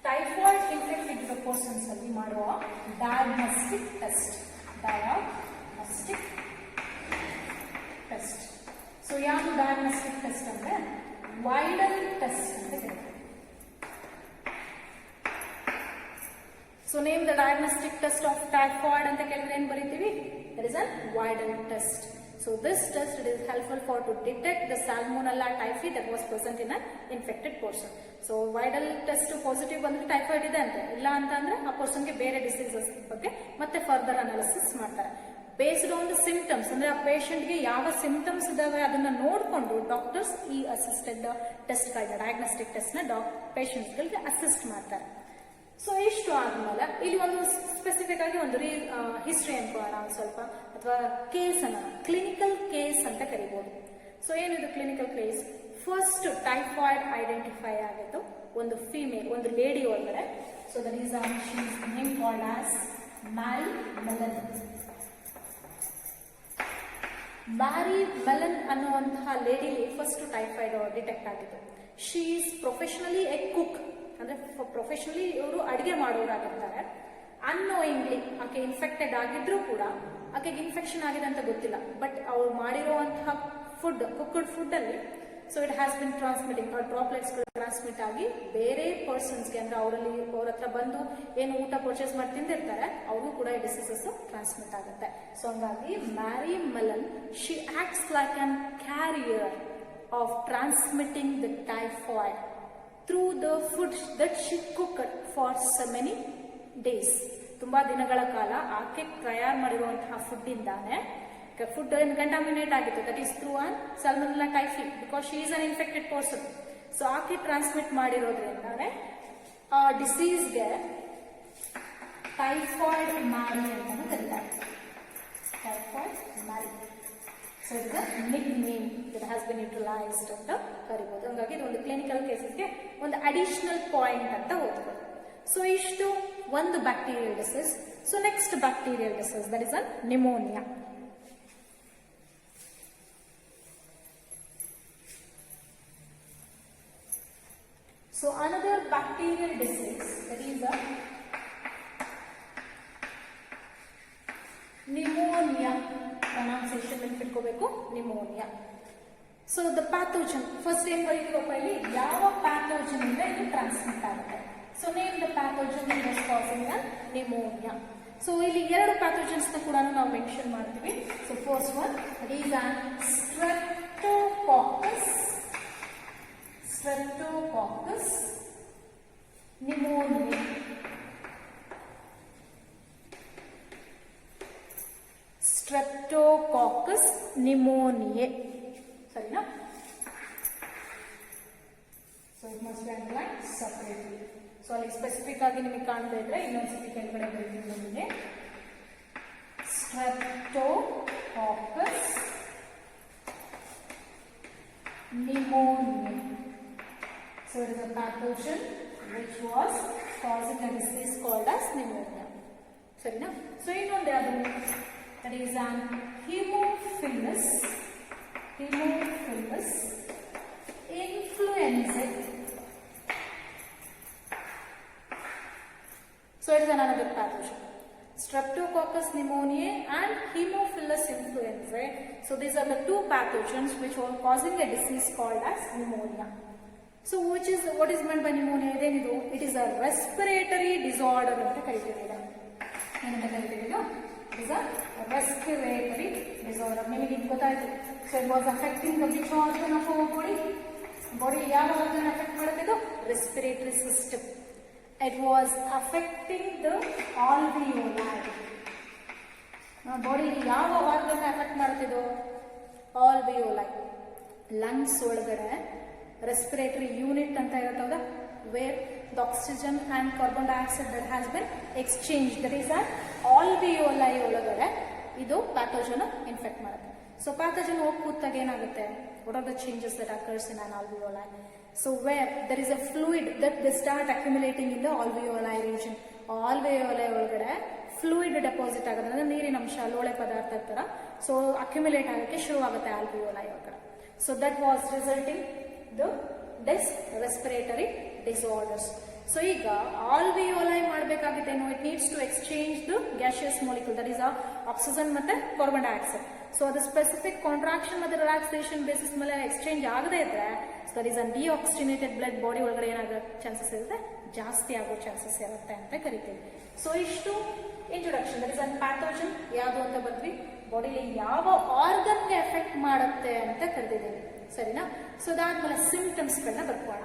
Speaker 1: ಟೈಫಾಯ್ಡ್ ಇನ್ಫೆಕ್ಟೆಡ್ ಪರ್ಸನ್ಸ್ ಅಲ್ಲಿ ಮಾಡುವ diagnostic test. Diagnostic test. So ಯಾವುದು ಡಯಾಗ್ನೋಸ್ಟಿಕ್ ಟೆಸ್ಟ್ ಅಂದ್ರೆ ವೈಡಲ್ ಟೆಸ್ಟ್ ಅಂತ ಕರೀತಾರೆ. So name the diagnostic test of typhoid ಅಂತ ಕೇಳಿದ್ರೆ ಏನು ಬರೀತೀವಿ, that is a Weidel test. So this test it is helpful for to detect the Salmonella typhi that was present in an infected person. So Weidel test positive ಬಂದ್ರೆ typhoid ಇದೆ ಅಂತ, ಇಲ್ಲ ಅಂತ ಅಂದ್ರೆ ಆ ಪರ್ಸನ್ಗೆ ಬೇರೆ ಡಿಸೀಸಸ್ ಬಗ್ಗೆ ಮತ್ತೆ ಫರ್ದರ್ ಅನಾಲಿಸಿಸ್ ಮಾಡ್ತಾರೆ. ಬೇಸ್ಡ್ ಆನ್ ದ ಸಿಂಪ್ಟಮ್ಸ್, ಅಂದ್ರೆ ಆ ಪೇಷಂಟ್ಗೆ ಯಾವ ಸಿಂಪ್ಟಮ್ಸ್ ಇದಾವೆ ಅದನ್ನ ನೋಡಿಕೊಂಡು ಡಾಕ್ಟರ್ಸ್ ಈ ಅಸಿಸ್ಟೆಡ್ ಟೆಸ್ಟ್ ಗಳನ್ನ ಡಯಾಗ್ನೋಸ್ಟಿಕ್ ಟೆಸ್ಟ್ ನ ಪೇಷಂಟ್ಸ್ ಗಳಿಗೆ ಅಸಿಸ್ಟ್ ಮಾಡ್ತಾರೆ. ಸೊ ಇಷ್ಟು ಆದ್ಮೇಲೆ ಇಲ್ಲಿ ಒಂದು ಸ್ಪೆಸಿಫಿಕ್ ಆಗಿ ಒಂದು ಹಿಸ್ಟ್ರಿ ಅನ್ಕೊಳ್ಳೋಣ ಒಂದು ಸ್ವಲ್ಪ, ಅಥವಾ ಕೇಸ್ ಅನ್ನ ಕ್ಲಿನಿಕಲ್ ಕೇಸ್ ಅಂತ ಕರಿಬಹುದು. ಸೊ ಏನಿದು clinical case, first typhoid identify ಆಗಿತ್ತು ಒಂದು ಫೀಮೇಲ್, ಒಂದು ಲೇಡಿ ಒಳಗಡೆ. So that is name called as Mary Mallon. Mary Mallon ಅನ್ನುವಂತಹ ಲೇಡಿಲಿ ಫಸ್ಟ್ ಟೈಫಾಯ್ಡ್ ಡಿಟೆಕ್ಟ್ ಆಗಿತ್ತು. She is professionally a cook, ಅಂದ್ರೆ ಪ್ರೊಫೆಷನಲಿ ಇವರು ಅಡಿಗೆ ಮಾಡೋರಾಗಿರ್ತಾರೆ. ಅನ್ನೋಯಿಂಗ್ಲಿ ಆಕೆ ಇನ್ಫೆಕ್ಟೆಡ್ ಆಗಿದ್ರು ಕೂಡ ಆಕೆಗೆ ಇನ್ಫೆಕ್ಷನ್ ಆಗಿದೆ ಅಂತ ಗೊತ್ತಿಲ್ಲ, ಬಟ್ ಅವ್ರು ಮಾಡಿರುವಂತಹ ಫುಡ್, ಕುಕ್ಡ್ ಫುಡ್ ಅಲ್ಲಿ so it has bin transmitting, ಅವ್ರ ಡ್ರಾಪ್ಲೆಟ್ಸ್ ಟ್ರಾನ್ಸ್ಮಿಟ್ ಆಗಿ ಬೇರೆ ಪರ್ಸನ್ಸ್ಗೆ, ಅಂದ್ರೆ ಅವರಲ್ಲಿ ಅವ್ರ ಹತ್ರ ಬಂದು ಏನು ಊಟ ಪರ್ಚೇಸ್ ಮಾಡಿ ತಿಂದಿರ್ತಾರೆ ಅವ್ರಿಗೂ ಕೂಡ ಈ ಡಿಸೀಸಸ್ ಟ್ರಾನ್ಸ್ಮಿಟ್ ಆಗುತ್ತೆ. ಸೊ ಹಂಗಾಗಿ Mary Mallon she acts like an carrier of transmitting the typhoid through the food that she cooked for so many days. ತುಂಬಾ ದಿನಗಳ ಕಾಲ ಆಕೆ ತಯಾರು ಮಾಡಿರುವಂತಹ ಫುಡ್ ಇಂದಾನೆ ಫುಡ್ ಕಂಟಾಮಿನೇಟ್ ಆಗಿತ್ತು. That is through an Salmonella typhi, because she is an infected person. So ಆಕೆ transmit ಮಾಡಿರೋದ್ರಿಂದಾನೆ ಆ ಡಿಸೀಸ್ಗೆ ಟೈಫಾಯ್ಡ್ ಮ್ಯಾರಿ ಅಂತಾನು ಕರೀತಾರೆ. Typhoid Mary. So it's a nickname that has been utilized ಅಂತ ಕರಿಬಹುದು. ಹಾಗಾಗಿ ಇದು ಒಂದು ಕ್ಲಿನಿಕಲ್ ಕೇಸಸ್ಗೆ ಒಂದು ಅಡಿಷನಲ್ ಪಾಯಿಂಟ್ ಅಂತ ಓದ್ಬೋದು. ಸೊ ಇಷ್ಟು ಒಂದು bacterial disease. So next bacterial disease that is a pneumonia. So another bacterial disease that is a pneumonia. Pronunciation ನೆನಪಿಟ್ಕೋಬೇಕು, pneumonia. So the pathogen first ಏನ್ ಬರೀತೀವಪ್ಪ ಇಲ್ಲಿ, ಯಾವ ಪ್ಯಾಥೋಜನ್ ಇಂದ ಇದು ಟ್ರಾನ್ಸ್ಮಿಟ್ ಆಗುತ್ತೆ. So name the pathogen that was causing the pneumonia. So ಇಲ್ಲಿ 2 pathogens ನ ಕೂಡ ನಾವು ಮೆನ್ಷನ್ ಮಾಡ್ತೀವಿ. So first one that is an streptococcus. Streptococcus pneumonia. Streptococcus pneumoniae. ಸರಿನಾ? So it must be underline. separately. So ಅಲ್ಲಿ specific ಆಗಿ ನಿಮಗೆ ಕಾಣದೇ ಇದ್ರೆ ಇನ್ನೊಂದ್ಸತಿ ಕೆಳಗಡೆ ಬರೀತೀನಿ ನಿಮಗೆ. Streptococcus pneumoniae. So it is a pathogen which was causing a disease called as pneumonia. Sarina? So ಇನ್ನೊಂದು ಯಾವುದು? That is an Haemophilus influenzae. So it is another pathogen. Streptococcus pneumoniae and Haemophilus influenzae. So these are the two pathogens which were causing a disease called as pneumonia. So what is meant by pneumonia? It is a respiratory disorder anta karitirira. ಏನಂತ ಕರಿತೀವಿ? It is a respiratory disorder. ನಿಮಗೆ ಇದು ಗೊತ್ತಾಯ್ತು. So it was affecting the which organ of our body? Body ಯಾವ organ affect ಮಾಡುತ್ತಿದ್ದು? Respiratory system. It was affecting the alveoli. Body ಯಾವ organ affect ಮಾಡುತ್ತಿದ್ದು? Alveoli. Lungs ಒಳಗಡೆ respiratory unit anta iruತ್ತಲ್ಲ, where the oxygen and carbon dioxide that has been exchanged, that is at alveoli ಒಳಗಡೆ ಇದು pathogen infect ಮಾಡುತ್ತೆ. So pathogen ಹೋಗಿ ಕೂತಾಗ ಏನಾಗುತ್ತೆ? What are the changes that occurs in an alveoli? So where there is a fluid that they start accumulating in the alveoli region. alveoli ಒಳಗಡೆ fluid deposit ಆಗುತ್ತೆ, ಅಂದ್ರೆ ನೀರಿನ ಅಂಶ, ಲೋಳೆ ಪದಾರ್ಥ ತರ ಸೊ ಅಕ್ಯುಮುಲೇಟ್ ಆಗಕ್ಕೆ ಶುರು ಆಗುತ್ತೆ alveoli ಒಳಗಡೆ. So that was resulting the respiratory disorders. So ಈಗ alveoli ಮಾಡಬೇಕಾಗಿದ್ದೇನು? It needs to exchange the gaseous molecule, that is oxygen ಮತ್ತೆ carbon dioxide. So ಅದು ಸ್ಪೆಸಿಫಿಕ್ ಕಾಂಟ್ರಾಕ್ಷನ್ ಮತ್ತೆ ರಿಲ್ಯಾಕ್ಸೇಷನ್ ಬೇಸಿಸ್ ಮೇಲೆ ಎಕ್ಸ್ಚೇಂಜ್ ಆಗದೇ ಇದ್ರೆ that is a deoxygenated blood body ಒಳಗಡೆ ಏನಾಗೋ chances ಇರುತ್ತೆ, ಜಾಸ್ತಿ ಆಗೋ ಚಾನ್ಸಸ್ ಇರುತ್ತೆ ಅಂತ ಕರಿತೀವಿ. ಸೊ ಇಷ್ಟು introduction. That is an pathogen ಯಾವುದು ಅಂತ ಬಂದ್ವಿ, ಬಾಡಿಲಿ ಯಾವ ಆರ್ಗನ್ಗೆ ಎಫೆಕ್ಟ್ ಮಾಡುತ್ತೆ ಅಂತ ಕರೆದಿದ್ದೀವಿ. ಸರಿನಾ? ಸೊ ಅದಾದ್ಮೇಲೆ ಸಿಂಪ್ಟಮ್ಸ್ಗಳನ್ನ ಬರ್ಕೋಣ.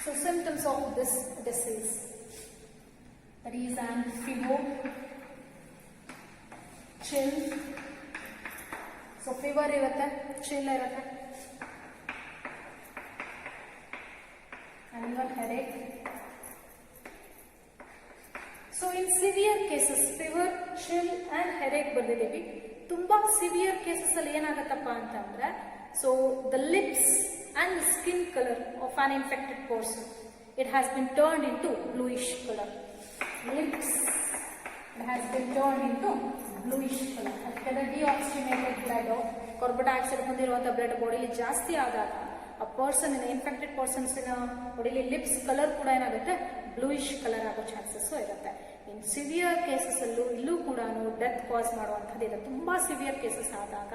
Speaker 1: So symptoms of this disease, that is an fever, chill. So fever irutte, chill irutte, and even headache. So in severe cases, fever, chill and headache ಬಂದಿದ್ದೀವಿ. ತುಂಬಾ ಸಿವಿಯರ್ ಕೇಸಸ್ ಅಲ್ಲಿ ಏನಾಗತ್ತಪ್ಪ ಅಂತಂದ್ರೆ, so the lips and the skin color of an infected person, it has been turned into bluish color. Lips, it has been turned into bluish color. ಅದಕ್ಕೆ deoxygenated blood, carbon dioxide ಹೊಂದಿರುವಂತ blood ಬಾಡಿಲಿ ಜಾಸ್ತಿ ಆದಾಗ ಆ person infected persons ಬಾಡಿಲಿ lips colour ಕೂಡ ಏನಾಗುತ್ತೆ, bluish colour ಆಗೋ ಚಾನ್ಸಸ್ ಇರುತ್ತೆ. ಇನ್ ಸಿವಿಯರ್ ಕೇಸಸ್ ಅಲ್ಲೂ ಇಲ್ಲೂ ಕೂಡ ಡೆತ್ ಕಾಸ್ ಮಾಡುವಂಥದ್ದು ಇದೆ, ತುಂಬಾ ಸಿವಿಯರ್ ಕೇಸಸ್ ಆದಾಗ.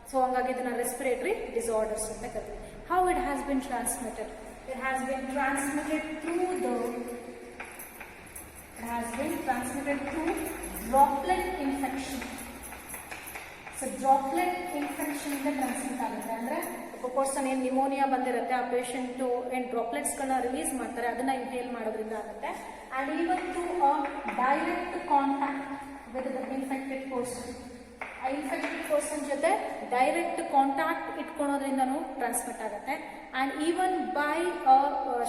Speaker 1: ಸೊ ಹಂಗಾಗಿ ಇದನ್ನ ರೆಸ್ಪಿರೇಟರಿ ಡಿಸಾರ್ಡರ್ಸ್ ಅಂತ ಕರಿತೀವಿ. How it has been transmitted? It has been transmitted through droplet infection. So droplet infection ಇಂದ ಟ್ರಾನ್ಸ್ಮಿಟ್ ಆಗುತ್ತೆ. ಅಂದ್ರೆ ಒಬ್ಬ ಪರ್ಸನ್ ಏನ್ ನಿಮೋನಿಯಾ ಬಂದಿರುತ್ತೆ, ಆ ಪೇಷಂಟ್ ಏನ್ ಡ್ರಾಪ್ಲೆಟ್ಸ್ ಗಳನ್ನ ರಿಲೀಸ್ ಮಾಡ್ತಾರೆ, ಅದನ್ನ ಇನ್ಹೇಲ್ ಮಾಡೋದ್ರಿಂದ ಆಗುತ್ತೆ. And even to a direct contact with the infected person, ಆ ಇನ್ಫೆಕ್ಟೆಡ್ ಪರ್ಸನ್ ಜೊತೆ ಡೈರೆಕ್ಟ್ ಕಾಂಟ್ಯಾಕ್ಟ್ ಇಟ್ಕೊಳ್ಳೋದ್ರಿಂದನೂ ಟ್ರಾನ್ಸ್ಮಿಟ್ ಆಗುತ್ತೆ. And even by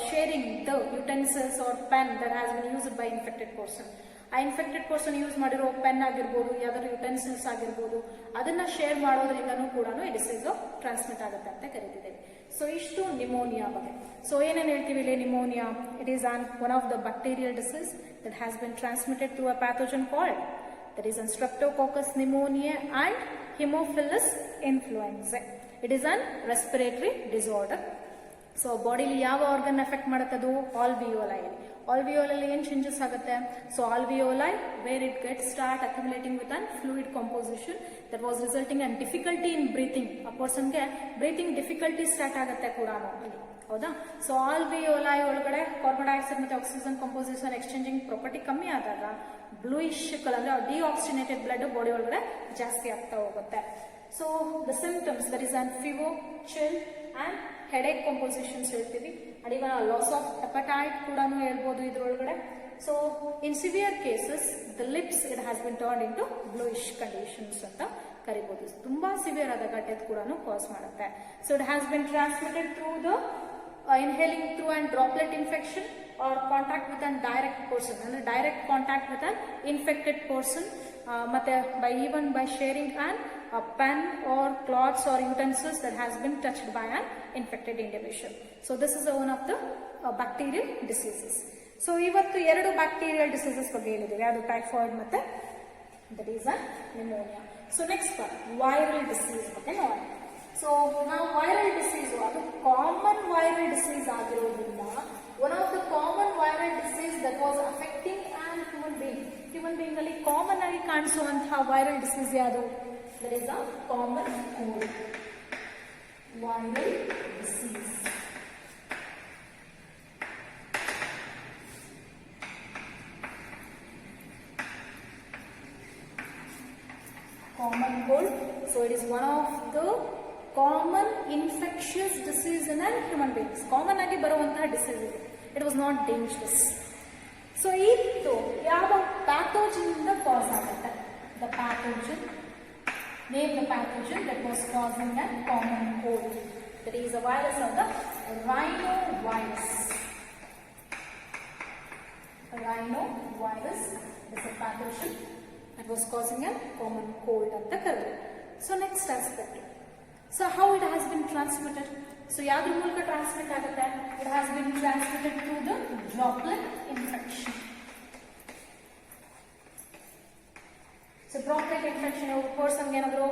Speaker 1: sharing the utensils or pen that has been used by infected person, ಆ infected person use ಮಾಡಿರೋ pen ಆಗಿರ್ಬೋದು, ಯಾವ್ದಾದ್ರು utensils ಆಗಿರ್ಬೋದು, ಅದನ್ನ ಶೇರ್ ಮಾಡೋದ್ರಿಂದನೂ ಕೂಡ ಈ ಡಿಸೀಸ್ ಟ್ರಾನ್ಸ್ಮಿಟ್ ಆಗುತ್ತೆ ಅಂತ ಕರಿತಿದ್ದೇವೆ. ಸೊ ಇಷ್ಟು ನಿಮೋನಿಯಾ ಬಗ್ಗೆ. ಸೊ ಏನೇನು ಹೇಳ್ತೀವಿ ಇಲ್ಲಿ? Pneumonia, it is one of the bacterial disease that has been transmitted through a pathogen called that is an Streptococcus pneumoniae and Haemophilus influenzae. It is an respiratory disorder. So ಬಾಡಿಲಿ ಯಾವ organ effect ಮಾಡುತ್ತದು? Alveoli. ಆಲ್ವಿಯೋಲಲ್ಲಿ ಏನು changes ಆಗುತ್ತೆ? So alveoli where it get start accumulating with an fluid composition that was resulting an difficulty in breathing. ಆ ಪರ್ಸನ್ಗೆ breathing difficulty start ಆಗುತ್ತೆ ಕೂಡ ಅಲ್ಲಿ, ಹೌದಾ? ಸೊ ಆಲ್ವಿಯೋಲೈ ಒಳಗಡೆ ಕಾರ್ಬನ್ ಡೈಆಕ್ಸೈಡ್ ಮತ್ತೆ ಆಕ್ಸಿಜನ್ ಕಾಂಪೋಸಿಷನ್ ಎಕ್ಸ್ಚೇಂಜಿಂಗ್ ಪ್ರಾಪರ್ಟಿ ಕಮ್ಮಿ ಆದಾಗ ಬ್ಲೂಯಿಶ್ ಕಲರ್ ಅಂದ್ರೆ ಡಿಆಕ್ಸಿಜನೇಟೆಡ್ ಬ್ಲಡ್ ಬಾಡಿ ಒಳಗಡೆ ಜಾಸ್ತಿ ಆಗ್ತಾ ಹೋಗುತ್ತೆ. So the symptoms, that is an fever, chill and headache compositions ಹೇಳ್ತೀವಿ. And even loss of appetite ಕೂಡ ಹೇಳ್ಬೋದು ಇದ್ರೊಳಗಡೆ. So in severe cases the lips it has been turn into bluish conditions ಅಂತ ಕರಿಬಹುದು. ತುಂಬಾ ಸಿವಿಯರ್ ಆದಾಗ death ಕೂಡ cause ಮಾಡುತ್ತೆ. So it has been transmitted through the inhaling through and droplet infection or contact with an direct person, ಅಂದ್ರೆ direct contact with an infected person, ಮತ್ತೆ by sharing an pen or cloths or utensils that has been touched by an infected individual. So this is one of the bacterial diseases. So ಇವತ್ತು ಎರಡು bacterial diseases ಬಗ್ಗೆ ಹೇಳಿದ್ದೇವೆ, ಅದು typhoid ಮತ್ತೆ that is a pneumonia. So next viral disease ಬಗ್ಗೆ ನೋಡೋಣ. So ನಾವು viral disease ಅದು ಕಾಮನ್ ವೈರಲ್ ಡಿಸೀಸ್ ಆಗಿರೋದ್ರಿಂದ one of the common viral disease that was affecting on human being ಅಲ್ಲಿ ಕಾಮನ್ ಆಗಿ ಕಾಣಿಸುವಂತಹ ವೈರಲ್ ಡಿಸೀಸ್ ಯಾವುದು? That is a common cold viral disease. Common cold. So it is one of the common infectious disease in human beings. Common agi baruvanತಹ disease ಇದು. It was not dangerous. So ಇದು ಯಾವ pathogen ಇಂದ cause ಆಗುತ್ತೆ? The pathogen, name the pathogen that was causing a common cold. That is a virus of the rhinovirus. Rhinovirus is a pathogen that was causing a common cold ಅಂತ ಕರೆದ್ರು. So next aspect. So how it has been transmitted? So ಯಾವ್ದ್ರ ಮೂಲಕ transmit ಆಗುತ್ತೆ? It has been transmitted through the droplet infection. So droplet infection ಪರ್ಸನ್ಗೆ ಏನಾದರೂ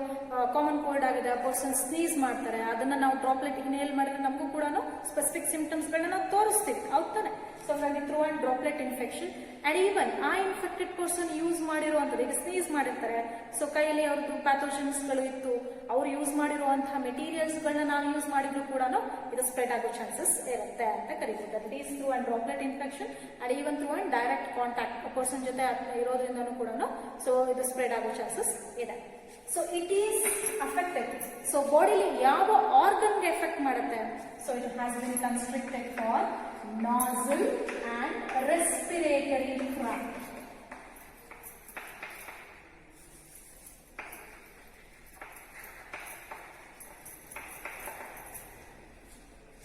Speaker 1: common cold ಆಗಿದೆ, person sneeze ಮಾಡ್ತಾರೆ, ಅದನ್ನ ನಾವು ಡ್ರಾಪ್ಲೆಟ್ ಇನ್ಹೇಲ್ ಮಾಡಿದ್ರೆ ನಮಗೂ ಕೂಡ ಸ್ಪೆಸಿಫಿಕ್ ಸಿಂಪ್ಟಮ್ಸ್ಗಳನ್ನ ನಾವು ತೋರಿಸ್ತೀವಿ, ಹೌದು ತಾನೆ? ಸೊ ಹಾಗಾಗಿ through and droplet infection. And even ಆ ಇನ್ಫೆಕ್ಟೆಡ್ ಪರ್ಸನ್ ಯೂಸ್ ಮಾಡಿರುವಂಥದ್ದು, ಈಗ ಸ್ನೀಸ್ ಮಾಡಿರ್ತಾರೆ, ಸೊ ಕೈಯಲ್ಲಿ ಅವ್ರದ್ದು ಪ್ಯಾಥೋಜನ್ಸ್ಗಳು ಇತ್ತು, ಅವ್ರು ಯೂಸ್ ಮಾಡಿರುವಂತಹ ಮೆಟೀರಿಯಲ್ಸ್ಗಳನ್ನ ನಾವು ಯೂಸ್ ಮಾಡಿದ್ರು ಕೂಡ ಇದು ಸ್ಪ್ರೆಡ್ ಆಗೋ ಚಾನ್ಸಸ್ ಇರುತ್ತೆ ಅಂತ ಕರೀತಾರೆ. That is through and droplet infection and even through and direct contact person ಜೊತೆ ಇರೋದ್ರಿಂದನೂ ಕೂಡ ಸೊ ಇದು ಸ್ಪ್ರೆಡ್ ಆಗೋ ಚಾನ್ಸಸ್ ಇದೆ. So it is affected. So ಬಾಡಿಲಿ ಯಾವ ಆರ್ಗನ್ಗೆ ಎಫೆಕ್ಟ್ ಮಾಡುತ್ತೆ? So it has been constricted for nostril and respiratory tract.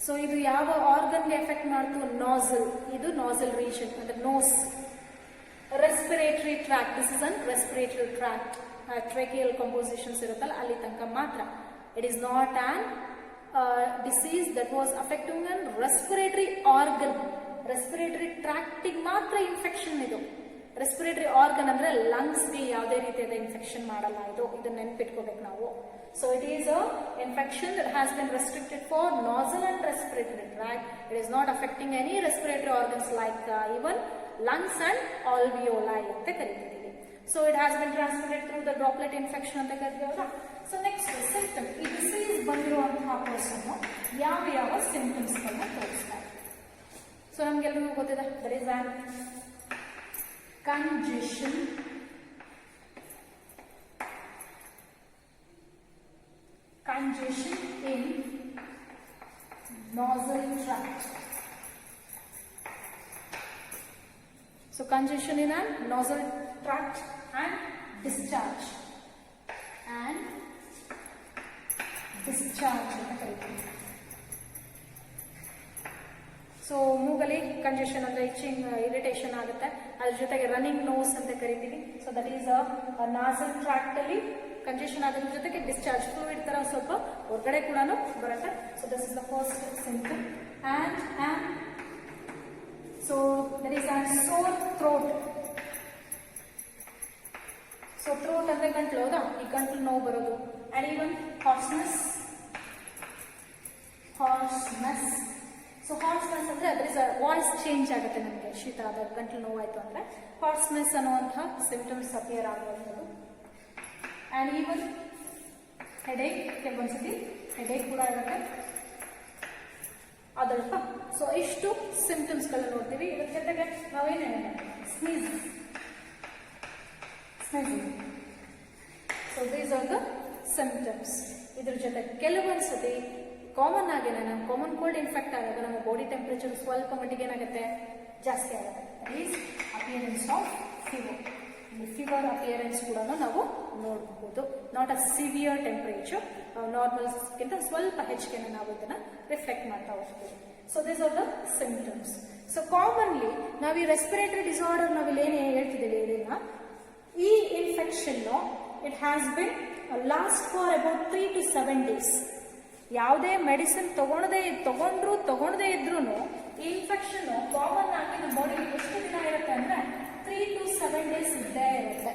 Speaker 1: So ಇದು ಯಾವ ಆರ್ಗನ್ಗೆ ಎಫೆಕ್ಟ್ ಮಾಡ್ತು? ನಾಸಲ್. ಇದು ನಾಸಲ್ ರೀಜನ್ ಅಂದ್ರೆ nose. Respiratory tract, this is an respiratory tract. Tracheal compositions ಇರುತ್ತಲ್ಲ ಅಲ್ಲಿ ತನಕ ಮಾತ್ರ. It is not an disease that was affecting an respiratory organ. Respiratory ಟ್ರ್ಯಾಕ್ಟಿಗೆ ಮಾತ್ರ ಇನ್ಫೆಕ್ಷನ್ ಇದು. ರೆಸ್ಪಿರೇಟರಿ ಆರ್ಗನ್ ಅಂದ್ರೆ ಲಂಗ್ಸ್ಗೆ ಯಾವುದೇ ರೀತಿಯಾದ ಇನ್ಫೆಕ್ಷನ್ ಮಾಡಲ್ಲ ಇದು. ಇದನ್ನ ನೆನ್ಪಿಟ್ಕೋಬೇಕು ನಾವು. So it is a infection that has bin restricted for nasal and respiratory tract. It is not affecting any respiratory organs like even lungs and alveoli ಅಂತ ಕರಿತೀವಿ. So it has been transmitted through the droplet infection ಅಂತ ಕರಿತೀವಲ್ಲ. So next symptom, ಈ disease ಬಂದಿರುವಂತಹ person ಯಾವ ಯಾವ symptoms ಗಳನ್ನ ತೋರಿಸ್ತಾರೆ? ಸೊ ನಮ್ಗೆಲ್ರಿಗೂ ಗೊತ್ತಿದೆ, that is on congestion, in nostril tract. So congestion in a nostril tract and discharge so ಮೂಗಲ್ಲಿ ಕಂಜೆಷನ್ ಅಂದ್ರೆ ಇಚಿಂಗ್, ಇರಿಟೇಷನ್ ಆಗುತ್ತೆ. ಅದ್ರ ಜೊತೆಗೆ ರನ್ನಿಂಗ್ ನೋಸ್ ಅಂತ ಕರಿತೀವಿ. So that is nasal tract ಅಲ್ಲಿ ಕಂಜೆಷನ್ ಆಗೋದ್ರ ಜೊತೆಗೆ ಡಿಸ್ಚಾರ್ಜ್ ಫ್ಲೂಯಿಡ್ ತರ ಸ್ವಲ್ಪ ಹೊರಗಡೆ ಕೂಡ ಬರುತ್ತೆ. So this is the first symptom. And so that is an sore throat. So throat ಅಂದ್ರೆ ಗಂಟ್ಲು, ಹೌದಾ? ಈ ಗಂಟ್ಲು ನೋವು ಬರೋದು. And even hoarseness. So hoarseness ಅಂದ್ರೆ ಅದ್ರ ವಾಯ್ಸ್ ಚೇಂಜ್ ಆಗುತ್ತೆ. ನಮಗೆ ಶೀತ ಆದ ಗಂಟ್ಲು ನೋವಾಯ್ತು ಅಂದ್ರೆ ಹಾರ್ಸ್ನೆಸ್ ಅನ್ನುವಂತಹ ಸಿಂಪ್ಟಮ್ಸ್ ಅಪಿಯರ್ ಆಗುವಂಥದ್ದು. ಅಂಡ್ ಈವನ್ ಹೆಡೇಕ್, ಕೆಲವೊಂದ್ಸತಿ ಹೆಡೇಕ್ ಕೂಡ ಇರುತ್ತೆ ಅದಲ್ಪ. ಸೊ ಇಷ್ಟು ಸಿಂಪ್ಟಮ್ಸ್ ಗಳನ್ನ ನೋಡ್ತೀವಿ. ಇದ್ರ ಜೊತೆಗೆ ನಾವೇನು sneezing. So these are the symptoms. ಇದ್ರ ಜೊತೆ ಕೆಲವೊಂದ್ಸತಿ ಕಾಮನ್ ಆಗಿ ನಮ್ಮ ಕಾಮನ್ ಕೋಲ್ಡ್ ಇನ್ಫೆಕ್ಟ್ ಆದಾಗ ನಮ್ಮ ಬಾಡಿ ಟೆಂಪರೇಚರ್ ಸ್ವಲ್ಪ ಮಟ್ಟಿಗೆ ಏನಾಗುತ್ತೆ, ಜಾಸ್ತಿ ಆಗುತ್ತೆ. That is appearance of fever. Fever appearance ಕೂಡ ನಾವು ನೋಡಬಹುದು. ನಾಟ್ ಅ ಸಿವಿಯರ್ ಟೆಂಪರೇಚರ್, ನಾರ್ಮಲ್ಸ್ಗಿಂತ ಸ್ವಲ್ಪ ಹೆಚ್ಚಿಗೆ ನಾವು ಇದನ್ನ ರಿಫ್ಲೆಕ್ಟ್ ಮಾಡ್ತಾ ಹೋಗ್ತೀವಿ. So this are the symptoms. So commonly ನಾವು ಈ ರೆಸ್ಪಿರೇಟರಿ ಡಿಸಾರ್ಡರ್ ನಾವಿಲ್ಲಿ ಏನು ಹೇಳ್ತಿದ್ದೀವಿ ಇದನ್ನ, ಈ infection it has bin last for about 3 to 7 days. ಯಾವುದೇ ಮೆಡಿಸಿನ್ ತಗೊಂಡದೇ ಇದ್ರೂ ಈ ಇನ್ಫೆಕ್ಷನ್ ಕಾಮನ್ ಆಗಿ ನಮ್ಮ ಬಾಡಿಗೆ ಎಷ್ಟು ದಿನ ಇರುತ್ತೆ ಅಂದ್ರೆ 3 to 7 days ಇದ್ದೇ ಇರುತ್ತೆ.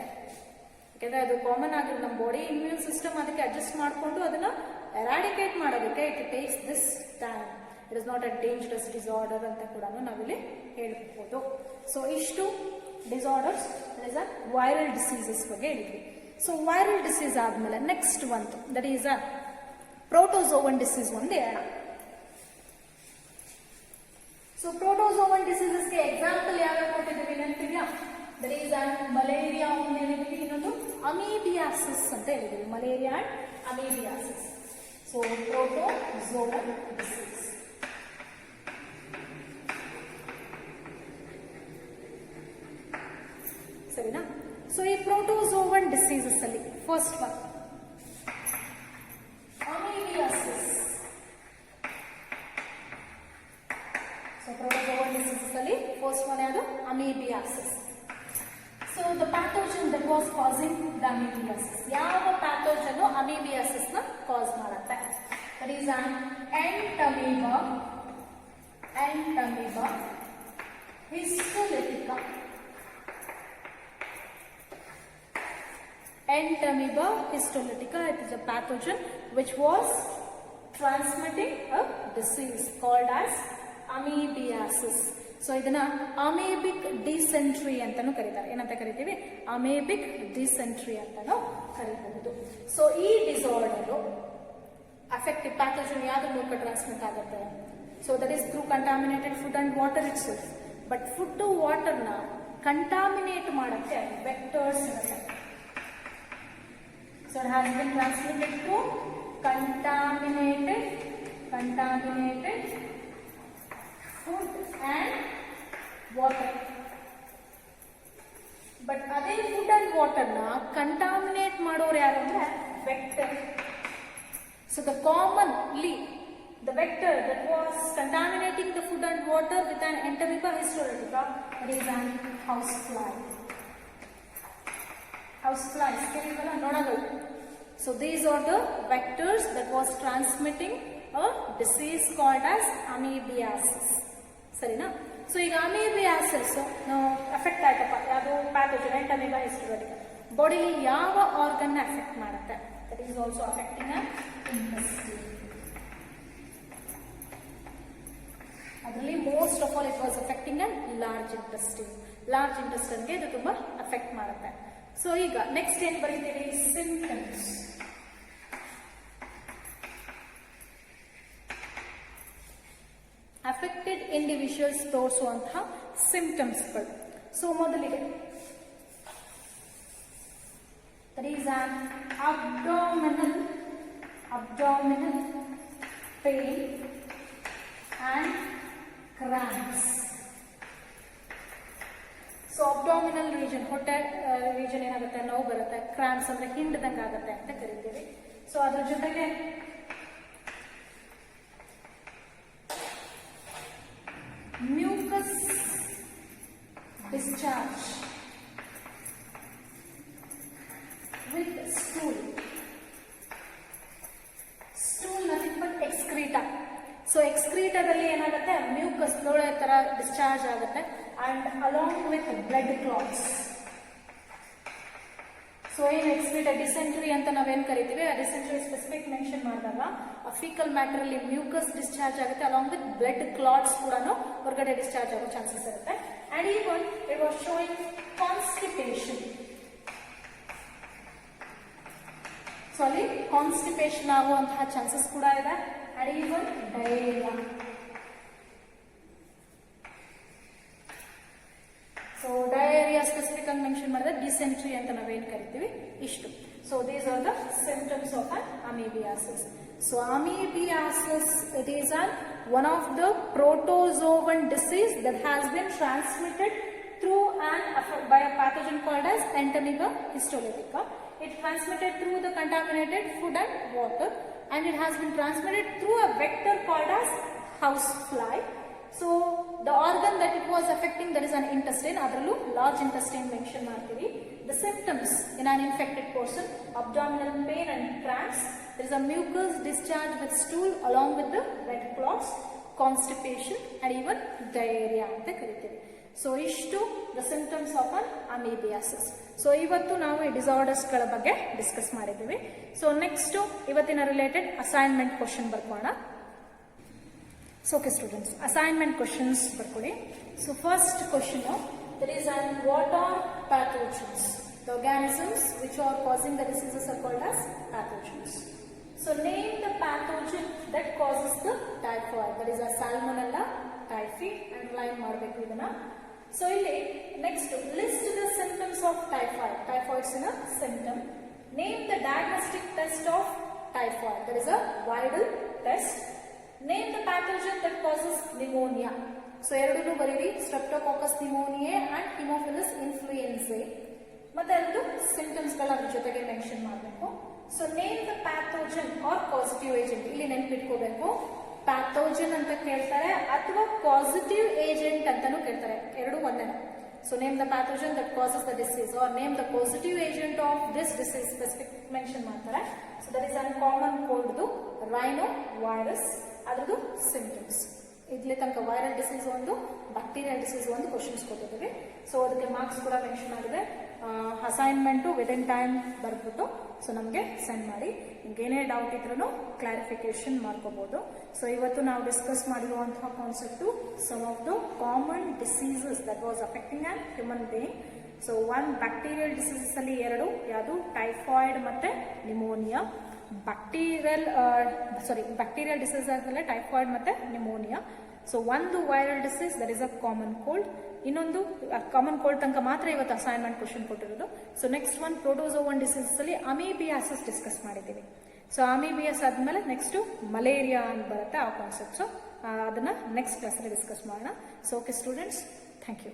Speaker 1: ಯಾಕಂದ್ರೆ ಅದು ಕಾಮನ್ ಆಗಿ ನಮ್ಮ ಬಾಡಿ ಇಮ್ಯೂನ್ ಸಿಸ್ಟಮ್ ಅದಕ್ಕೆ ಅಡ್ಜಸ್ಟ್ ಮಾಡಿಕೊಂಡು ಅದನ್ನ ಎರಾಡಿಕೇಟ್ ಮಾಡೋದಕ್ಕೆ it takes this time. It is not a dangerous disorder ಅಂತ ಕೂಡ ನಾವಿಲ್ಲಿ ಹೇಳ್ಬಹುದು. ಸೊ ಇಷ್ಟು disorders is a viral diseases ಬಗ್ಗೆ ಹೇಳಿದ್ವಿ. ಸೊ ವೈರಲ್ ಡಿಸೀಸ್ ಆದ್ಮೇಲೆ ನೆಕ್ಸ್ಟ್ ಒಂದು that is a protozoan disease ಒಂದು ಹೇಳೋಣ. ಸೊ ಪ್ರೋಟೋಸೋವನ್ ಡಿಸೀಸಸ್ಗೆ ಎಕ್ಸಾಂಪಲ್ ಯಾವ್ಯಾವ ಕೊಟ್ಟಿದ್ದೀವಿ ನೆನಪಿದ್ಯಾ? ದಟ್ ಈಸ್ ಮಲೇರಿಯಾ ಒಂದು ಹೇಳಿದ್ವಿ, ಇನ್ನೊಂದು ಅಮೀಬಿಯಾಸಿಸ್ ಅಂತ ಹೇಳಿದ್ವಿ. Malaria and amoebiasis. So protozoan disease. ಸರಿನಾ? ಸೊ ಈ ಪ್ರೋಟೋಸೋವನ್ ಡಿಸೀಸಸ್ ಅಲ್ಲಿ first one amoebiasis. So protozoan diseases ಅಲ್ಲಿ ಫಸ್ಟ್ ಒನ್ ಯಾವುದು? Amoebiasis. So the pathogen that was causing the amoebiasis, ಯಾವ ಪ್ಯಾಥೋಜನ್ ಅಮೀಬಿಯಾಸಿಸ್ ನ ಕಾಸ್ ಮಾಡುತ್ತೆ? That is an Entamoeba histolytica. Entamoeba histolytica, it is a pathogen which was transmitting a disease called as amoebiasis. So ಇದನ್ನ ಅಮೇಬಿಕ್ dysentery ಅಂತಾನೂ ಕರೀತಾರೆ. ಏನಂತ ಕರಿತೀವಿ? Amoebic dysentery ಅಂತಾನೂ ಕರೀಬಹುದು. ಸೊ ಈ ಡಿಸಾರ್ಡರ್ ಅಫೆಕ್ಟಿವ್ ಪ್ಯಾಥೋಜನ್ ಯಾವ್ದು ಮೂಲಕ ಟ್ರಾನ್ಸ್ಮಿಟ್ ಆಗುತ್ತೆ? So that is through contaminated food and water itself. But food ವಾಟರ್ನ ಕಂಟಾಮಿನೇಟ್ ಮಾಡಕ್ಕೆ ವೆಕ್ಟರ್ಸ್ ಇರುತ್ತೆ. So it has been transmitted to contaminated food and water. But ಅದೇ food and water ನ contaminate ಮಾಡೋರು ಯಾರು ಅಂದ್ರೆ vector. So the vector that was contaminating the food and water with an Entamoeba histolytica, that is an housefly. Houseflies ಕೆಲವೆಲ್ಲ ನೋಡೋದು. So these are the vectors that was transmitting a disease called as amoebiasis. ಸರಿನಾ? So ಈಗ ಅಮೀಬಿಯಾಸಿಸ್ effect ಆಯ್ತಪ್ಪ, ಯಾವುದು pathogen ಎಂಟಮೀಬಾ histolytica, bodily ಯಾವ organ effect ಮಾಡುತ್ತೆ? That is also affecting intestine. ಅದರಲ್ಲಿ most of all it was affecting large intestine. Large ಇಂಟೆಸ್ಟೈನ್ಗೆ ಇದು ತುಂಬಾ ಅಫೆಕ್ಟ್ ಮಾಡುತ್ತೆ. ಸೊ ಈಗ ನೆಕ್ಸ್ಟ್ ಏನ್ ಬರೀತೀವಿ? ಸಿಂಪ್ಟಮ್ಸ್. ಅಫೆಕ್ಟೆಡ್ ಇಂಡಿವಿಜುವಲ್ಸ್ ತೋರಿಸುವಂತಹ ಸಿಂಪ್ಟಮ್ಸ್ಗಳು. ಸೊ ಮೊದಲಿಗೆ that is an abdominal pain and cramps. So abdominal region, ಹೊಟ್ಟೆ ರೀಜನ್ ಏನಾಗುತ್ತೆ? ನೋವು ಬರುತ್ತೆ. ಕ್ರಾಂಪ್ಸ್ ಅಂದ್ರೆ ಹಿಂಡದಂಗೆ ಆಗುತ್ತೆ ಅಂತ ಕರಿತೀವಿ. ಸೊ ಅದ್ರ ಜೊತೆಗೆ mucus discharge with stool. Nothing but excreta. So ಎಕ್ಸ್ಕ್ರೀಟಾದಲ್ಲಿ ಏನಾಗುತ್ತೆ? ಮ್ಯೂಕಸ್ ಲೋಳೆ ತರ ಡಿಸ್ಚಾರ್ಜ್ ಆಗುತ್ತೆ and along with blood clots. So ಏನು ಎಕ್ಸ್ಕ್ರೀಟಾ ಡಿಸೆಂಟ್ರಿ ಅಂತ ನಾವೇನ್ ಕರಿತೀವಿ, ಆ ಡಿಸೆಂಟ್ರಿ ಸ್ಪೆಸಿಫಿಕ್ ಮೆನ್ಷನ್ ಮಾಡಿದಾಗ ಆ ಫೀಕಲ್ ಮ್ಯಾಟರ್ ಅಲ್ಲಿ ಮ್ಯೂಕಸ್ ಡಿಸ್ಚಾರ್ಜ್ ಆಗುತ್ತೆ, ಅಲಾಂಗ್ ವಿತ್ ಬ್ಲಡ್ ಕ್ಲಾಟ್ಸ್ ಕೂಡ ಹೊರಗಡೆ ಡಿಸ್ಚಾರ್ಜ್ ಆಗೋ ಚಾನ್ಸಸ್ ಇರುತ್ತೆ. And even it was showing constipation. So ಅಲ್ಲಿ ಕಾನ್ಸ್ಟಿಪೇಷನ್ ಆಗುವಂತಹ ಚಾನ್ಸಸ್ ಕೂಡ ಇದೆ. And even diarrhoea. So diarrhoea specific ಆಗಿ ಮೆನ್ಷನ್ ಮಾಡಿದ್ರೆ ಡಿಸೆಂಟ್ರಿ ಅಂತ ನಾವೇನ್ ಕರಿತೀವಿ. ಇಷ್ಟು. So these are the symptoms of an amoebiasis. So amoebiasis, it is one of the protozoan disease that has been transmitted through by a pathogen called as Entamoeba histolytica. It transmitted through the contaminated food and water, and it has been transmitted through a vector called as housefly. So the organ that it was affecting, that is an intestine, adrallu large intestine mention martiri. The symptoms in an infected person: abdominal pain and cramps. There is a mucus discharge with stool along with the red clots, constipation and even diarrhea anta kariತೀವಿ. So ಇಷ್ಟು the symptoms of an amoebiasis. So ಇವತ್ತು ನಾವು ಈ disorders ಗಳ ಬಗ್ಗೆ discuss ಮಾಡಿದ್ದೀವಿ. So next ಇವತ್ತಿನ related assignment question ಬರ್ಕೋಣ. So okay students, assignment questions ಬರ್ಕೊಳ್ಳಿ. So first question, that is what are pathogens? The organisms which are causing the diseases are called as pathogens. So name the pathogen that causes the typhoid, that is a salmonella typhi, and line ಮಾಡಬೇಕು ಇದನ್ನ. So ಇಲ್ಲಿ next list the symptoms of typhoid. Typhoid is a symptom. Name the diagnostic test of typhoid, that is a viral test. Name the pathogen that causes pneumonia. So ಎರಡನ್ನೂ ಬರೀರಿ, Streptococcus pneumoniae and Haemophilus influenzae. ಮತ್ತೆ ಎರಡು symptoms ಗಳ ಅದ್ರ ಜೊತೆಗೆ mention ಮಾಡಬೇಕು. So name the pathogen or positive agent. ಇಲ್ಲಿ ನೆನ್ಪಿಟ್ಕೋಬೇಕು, ಪ್ಯಾಥೋಜನ್ ಅಂತ ಕೇಳ್ತಾರೆ ಅಥವಾ ಪಾಸಿಟಿವ್ ಏಜೆಂಟ್ ಅಂತಾನು ಕೇಳ್ತಾರೆ, ಎರಡು ಒಂದೇ. So name the pathogen that causes the disease or name the positive agent of this disease specific mention ಮಾಡ್ತಾರೆ. So that is an common ಕೋಲ್ಡ್ದು ರೈನೋ ವೈರಸ್, ಅದ್ರದ್ದು ಸಿಂಪ್ಟಮ್ಸ್. ಇಲ್ಲಿ ತನಕ ವೈರಲ್ ಡಿಸೀಸ್ ಒಂದು, ಬ್ಯಾಕ್ಟೀರಿಯಲ್ ಡಿಸೀಸ್ ಒಂದು ಕ್ವಶನ್ಸ್ ಕೊಟ್ಟಿದ್ದೀವಿ. So ಅದಕ್ಕೆ marks ಕೂಡ ಮೆನ್ಷನ್ ಆಗಿದೆ. ಅಸೈನ್ಮೆಂಟು ವಿದಿನ್ ಟೈಮ್ ಬರ್ಬಿಟ್ಟು ಸೊ ನಮಗೆ ಸೆಂಡ್ ಮಾಡಿ. ನಿಮ್ಗೆ ಏನೇ ಡೌಟ್ ಇದ್ರೂ ಕ್ಲಾರಿಫಿಕೇಶನ್ ಮಾಡ್ಕೋಬಹುದು. ಸೊ ಇವತ್ತು ನಾವು ಡಿಸ್ಕಸ್ ಮಾಡಿರುವಂತಹ concept some of the common diseases that was affecting on human being. So one bacterial diseases ಅಲ್ಲಿ ಎರಡು, ಯಾವುದು ಟೈಫಾಯ್ಡ್ ಮತ್ತೆ ನಿಮೋನಿಯಾ. ಬ್ಯಾಕ್ಟೀರಿಯಲ್ ಡಿಸೀಸ್ ಆದ್ಮೇಲೆ ಟೈಫಾಯ್ಡ್ ಮತ್ತೆ ನಿಮೋನಿಯಾ. ಸೊ ಒಂದು viral disease, that is a common cold. ಇನ್ನೊಂದು common cold ತನಕ ಮಾತ್ರ ಇವತ್ತು ಅಸೈನ್ಮೆಂಟ್ ಕ್ವಶನ್ ಕೊಟ್ಟಿರೋದು. So next one protozoan disease ಅಲ್ಲಿ ಅಮೀಬಿಯಾಸಿಸ್ ಡಿಸ್ಕಸ್ ಮಾಡಿದ್ದೀವಿ. ಸೊ ಅಮೀಬಿಯಾಸ್ ಆದ್ಮೇಲೆ ನೆಕ್ಸ್ಟ್ ಮಲೇರಿಯಾ ಅಂತ ಬರುತ್ತೆ, ಆ ಕಾನ್ಸೆಪ್ಟ್ಸ್ ಅದನ್ನ ನೆಕ್ಸ್ಟ್ ಕ್ಲಾಸಲ್ಲಿ ಡಿಸ್ಕಸ್ ಮಾಡೋಣ. So okay students, thank you.